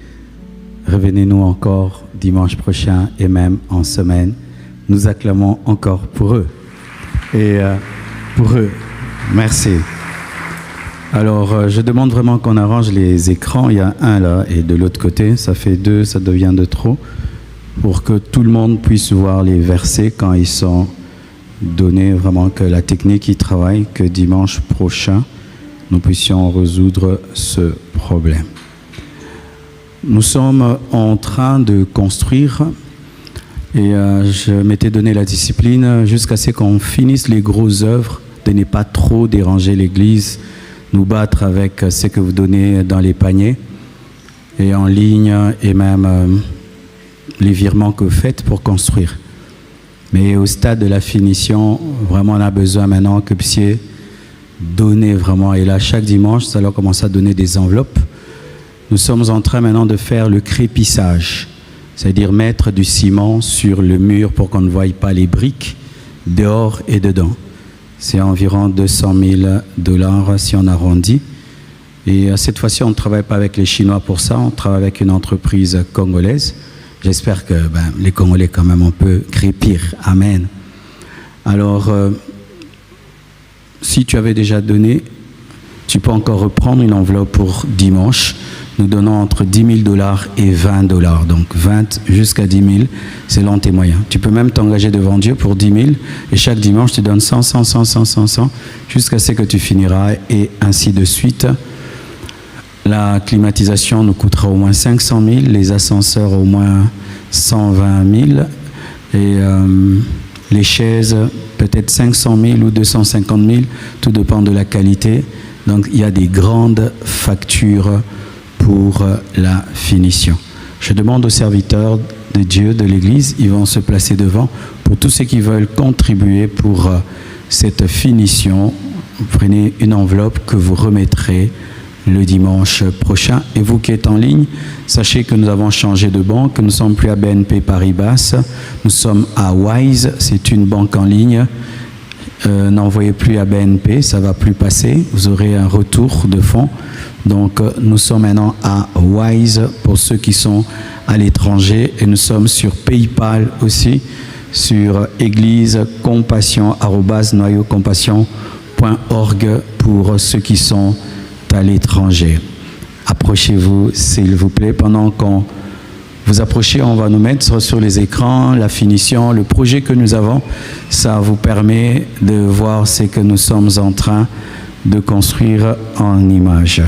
Revenez-nous encore dimanche prochain et même en semaine. Nous acclamons encore pour eux. Et pour eux, merci. Alors, je demande vraiment qu'on arrange les écrans. Il y a un là et de l'autre côté. Ça fait deux, ça devient de trop. Pour que tout le monde puisse voir les versets quand ils sont donnés. Vraiment que la technique y travaille, que dimanche prochain, nous puissions résoudre ce problème. Nous sommes en train de construire et je m'étais donné la discipline jusqu'à ce qu'on finisse les grosses œuvres, de ne pas trop déranger l'Église, nous battre avec ce que vous donnez dans les paniers et en ligne et même les virements que vous faites pour construire. Mais au stade de la finition, vraiment on a besoin maintenant que vous puissiez donner vraiment. Et là, chaque dimanche, ça leur commence à donner des enveloppes. Nous sommes en train maintenant de faire le crépissage, c'est-à-dire mettre du ciment sur le mur pour qu'on ne voie pas les briques dehors et dedans. C'est environ 200 000 $ si on arrondit. Et cette fois-ci, on ne travaille pas avec les Chinois pour ça, on travaille avec une entreprise congolaise. J'espère que les Congolais, quand même, on peut crépir. Amen. Alors, si tu avais déjà donné, tu peux encore reprendre une enveloppe pour dimanche. Nous donnons entre 10 000 $ et 20 $. Donc 20 jusqu'à 10 000, selon tes moyens. Tu peux même t'engager devant Dieu pour 10 000 et chaque dimanche tu donnes 100, 100, 100, 100, 100, 100 jusqu'à ce que tu finiras et ainsi de suite. La climatisation nous coûtera au moins 500 000, les ascenseurs au moins 120 000 et les chaises peut-être 500 000 ou 250 000, tout dépend de la qualité. Donc il y a des grandes factures pour la finition. Je demande aux serviteurs de Dieu, de l'Église, ils vont se placer devant pour tous ceux qui veulent contribuer pour cette finition. Vous prenez une enveloppe que vous remettrez le dimanche prochain. Et vous qui êtes en ligne, sachez que nous avons changé de banque, nous ne sommes plus à BNP Paribas, nous sommes à Wise, c'est une banque en ligne. N'envoyez plus à BNP, ça ne va plus passer, vous aurez un retour de fonds. Donc nous sommes maintenant à Wise pour ceux qui sont à l'étranger et nous sommes sur PayPal aussi, sur église-compassion@noyaucompassion.org pour ceux qui sont à l'étranger. Approchez-vous s'il vous plaît. Pendant qu'on vous approchez, on va nous mettre sur les écrans la finition, le projet que nous avons. Ça vous permet de voir ce que nous sommes en train de construire en images.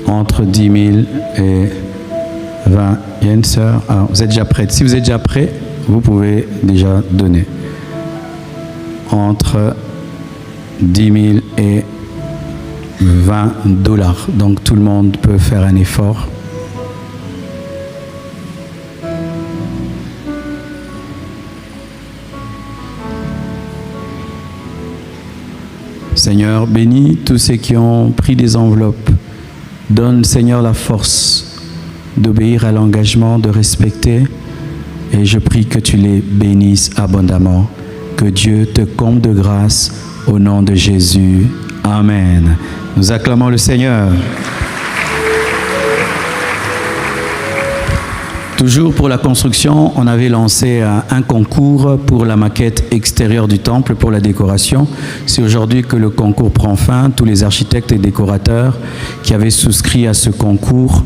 Entre 10 000 et 20. Il y a une sœur. Alors, vous êtes déjà prête. Si vous êtes déjà prêt, vous pouvez déjà donner. Entre 10 000 et 20 $. Donc tout le monde peut faire un effort. Seigneur, bénis tous ceux qui ont pris des enveloppes. Donne, Seigneur, la force d'obéir à l'engagement, de respecter. Et je prie que tu les bénisses abondamment. Que Dieu te comble de grâce au nom de Jésus. Amen. Nous acclamons le Seigneur. Toujours pour la construction, on avait lancé un concours pour la maquette extérieure du temple, pour la décoration. C'est aujourd'hui que le concours prend fin. Tous les architectes et décorateurs qui avaient souscrit à ce concours,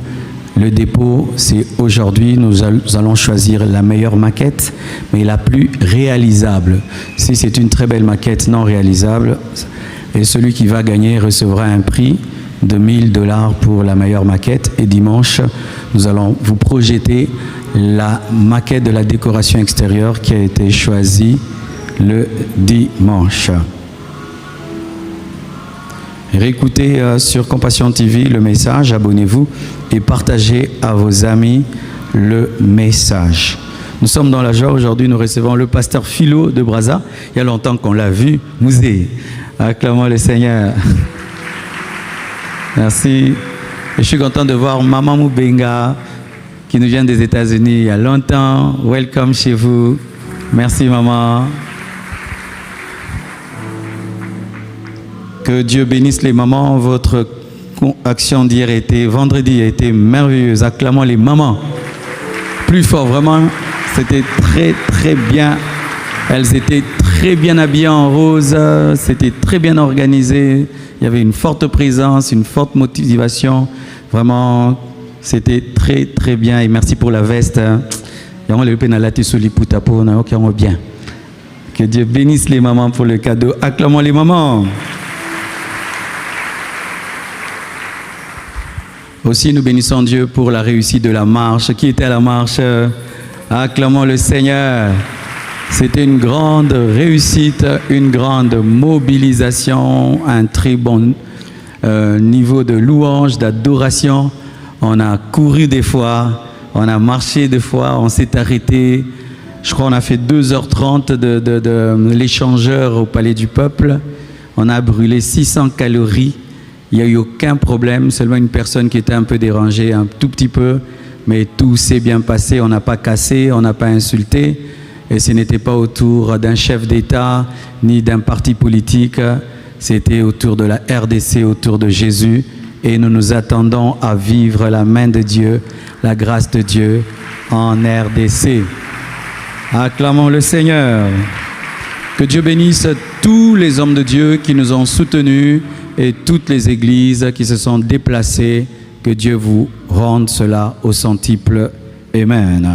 le dépôt, c'est aujourd'hui. Nous allons choisir la meilleure maquette, mais la plus réalisable. Si c'est une très belle maquette non réalisable, et celui qui va gagner recevra un prix de $1000 pour la meilleure maquette. Et dimanche, nous allons vous projeter la maquette de la décoration extérieure qui a été choisie le dimanche. Réécoutez sur Compassion TV le message, abonnez-vous et partagez à vos amis le message. Nous sommes dans la joie. Aujourd'hui, nous recevons le pasteur Philo de Brazza. Il y a longtemps qu'on l'a vu. Mouzé. Acclamons le Seigneur. Merci. Et je suis content de voir Maman Moubenga qui nous vient des États-Unis il y a longtemps. Welcome chez vous. Merci maman. Que Dieu bénisse les mamans. Votre action d'hier vendredi a été merveilleuse. Acclamons les mamans. Plus fort, vraiment. C'était très très bien. Elles étaient très bien habillées en rose. C'était très bien organisé. Il y avait une forte présence, une forte motivation. Vraiment, c'était très très bien. Et merci pour la veste. Bien. Que Dieu bénisse les mamans pour le cadeau. Acclamons les mamans. Aussi, nous bénissons Dieu pour la réussite de la marche. Qui était à la marche? Acclamons le Seigneur. C'était une grande réussite, une grande mobilisation, un très bon niveau de louange, d'adoration. On a couru des fois, on a marché des fois, on s'est arrêté. Je crois qu'on a fait 2h30 de l'échangeur au Palais du Peuple. On a brûlé 600 calories. Il n'y a eu aucun problème, seulement une personne qui était un peu dérangée, un tout petit peu. Mais tout s'est bien passé, on n'a pas cassé, on n'a pas insulté. Et ce n'était pas autour d'un chef d'État, ni d'un parti politique. C'était autour de la RDC, autour de Jésus. Et nous nous attendons à vivre la main de Dieu, la grâce de Dieu en RDC. Acclamons le Seigneur. Que Dieu bénisse tous les hommes de Dieu qui nous ont soutenus et toutes les églises qui se sont déplacées. Que Dieu vous rende cela au centuple. Amen.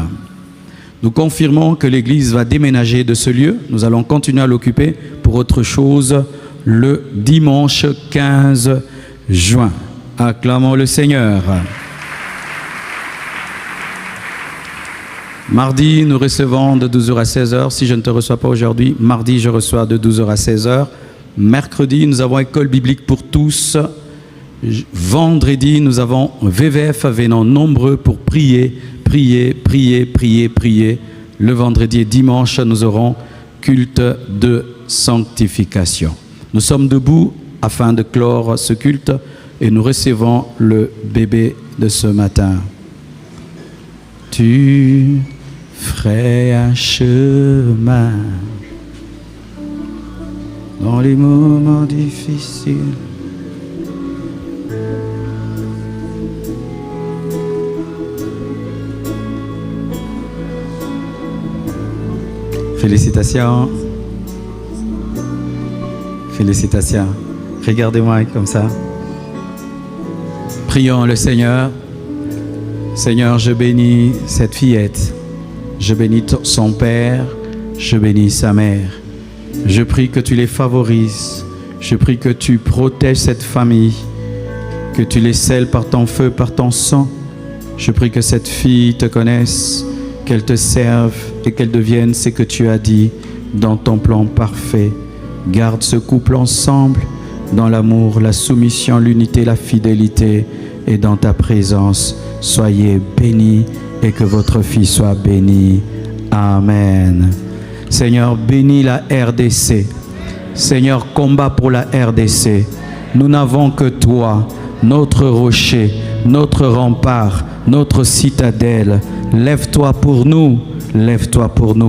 Nous confirmons que l'église va déménager de ce lieu. Nous allons continuer à l'occuper pour autre chose le dimanche 15 juin. Acclamons le Seigneur. Mardi, nous recevons de 12h à 16h. Si je ne te reçois pas aujourd'hui, mardi, je reçois de 12h à 16h. Mercredi, nous avons école biblique pour tous. Vendredi, nous avons VVF, venons nombreux pour prier. Le vendredi et dimanche, nous aurons culte de sanctification. Nous sommes debout afin de clore ce culte et nous recevons le bébé de ce matin. Tu ferais un chemin dans les moments difficiles. Félicitations. Félicitations. Regardez-moi comme ça. Prions le Seigneur. Seigneur, je bénis cette fillette. Je bénis son père. Je bénis sa mère. Je prie que tu les favorises. Je prie que tu protèges cette famille. Que tu les scelles par ton feu, par ton sang. Je prie que cette fille te connaisse, qu'elle te serve et qu'elle devienne ce que tu as dit dans ton plan parfait. Garde ce couple ensemble dans l'amour, la soumission, l'unité, la fidélité et dans ta présence. Soyez bénis et que votre fille soit bénie. Amen. Seigneur, bénis la RDC. Seigneur, combat pour la RDC. Nous n'avons que toi, notre rocher, notre rempart, notre citadelle. Lève-toi pour nous,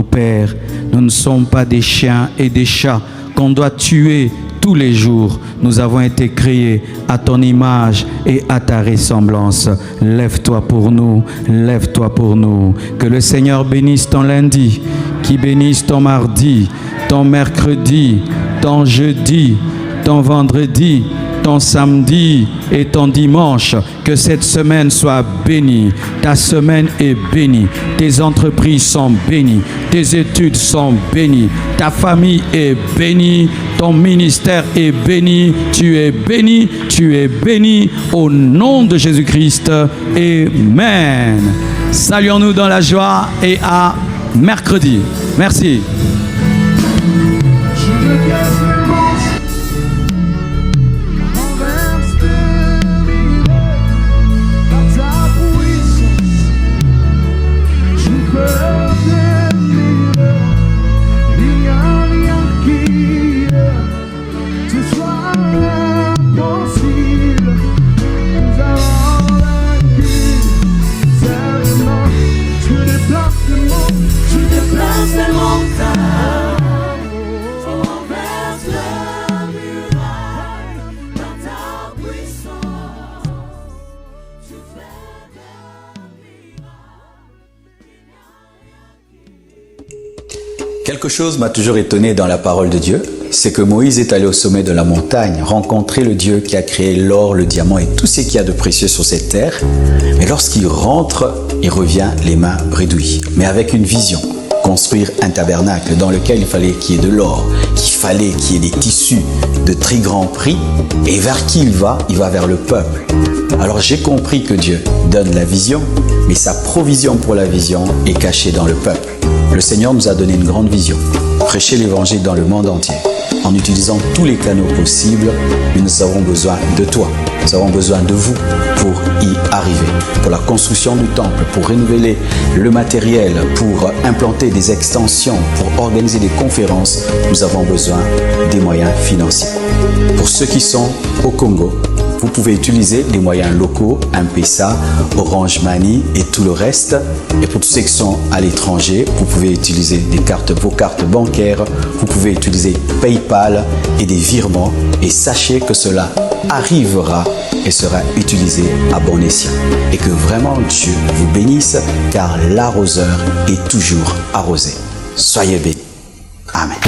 Père. Nous ne sommes pas des chiens et des chats qu'on doit tuer tous les jours. Nous avons été créés à ton image et à ta ressemblance. Lève-toi pour nous, lève-toi pour nous. Que le Seigneur bénisse ton lundi, qu'il bénisse ton mardi, ton mercredi, ton jeudi, ton vendredi, ton samedi et ton dimanche. Que cette semaine soit bénie. Ta semaine est bénie. Tes entreprises sont bénies. Tes études sont bénies. Ta famille est bénie. Ton ministère est béni. Tu es béni. Tu es béni. Au nom de Jésus-Christ. Amen. Saluons-nous dans la joie et à mercredi. Merci. Quelque chose m'a toujours étonné dans la parole de Dieu, c'est que Moïse est allé au sommet de la montagne, rencontrer le Dieu qui a créé l'or, le diamant et tout ce qu'il y a de précieux sur cette terre. Mais lorsqu'il rentre, il revient les mains bredouilles, mais avec une vision. Construire un tabernacle dans lequel il fallait qu'il y ait de l'or, qu'il fallait qu'il y ait des tissus de très grand prix. Et vers qui il va? Il va vers le peuple. Alors j'ai compris que Dieu donne la vision, mais sa provision pour la vision est cachée dans le peuple. Le Seigneur nous a donné une grande vision. Prêcher l'évangile dans le monde entier. En utilisant tous les canaux possibles, nous avons besoin de toi. Nous avons besoin de vous pour y arriver. Pour la construction du temple, pour renouveler le matériel, pour implanter des extensions, pour organiser des conférences, nous avons besoin des moyens financiers. Pour ceux qui sont au Congo, vous pouvez utiliser les moyens locaux, M-Pesa, Orange Money et tout le reste. Et pour tous ceux qui sont à l'étranger, vous pouvez utiliser vos cartes bancaires, vous pouvez utiliser PayPal et des virements. Et sachez que cela arrivera et sera utilisé à bon escient. Et que vraiment Dieu vous bénisse, car l'arroseur est toujours arrosé. Soyez bénis. Amen.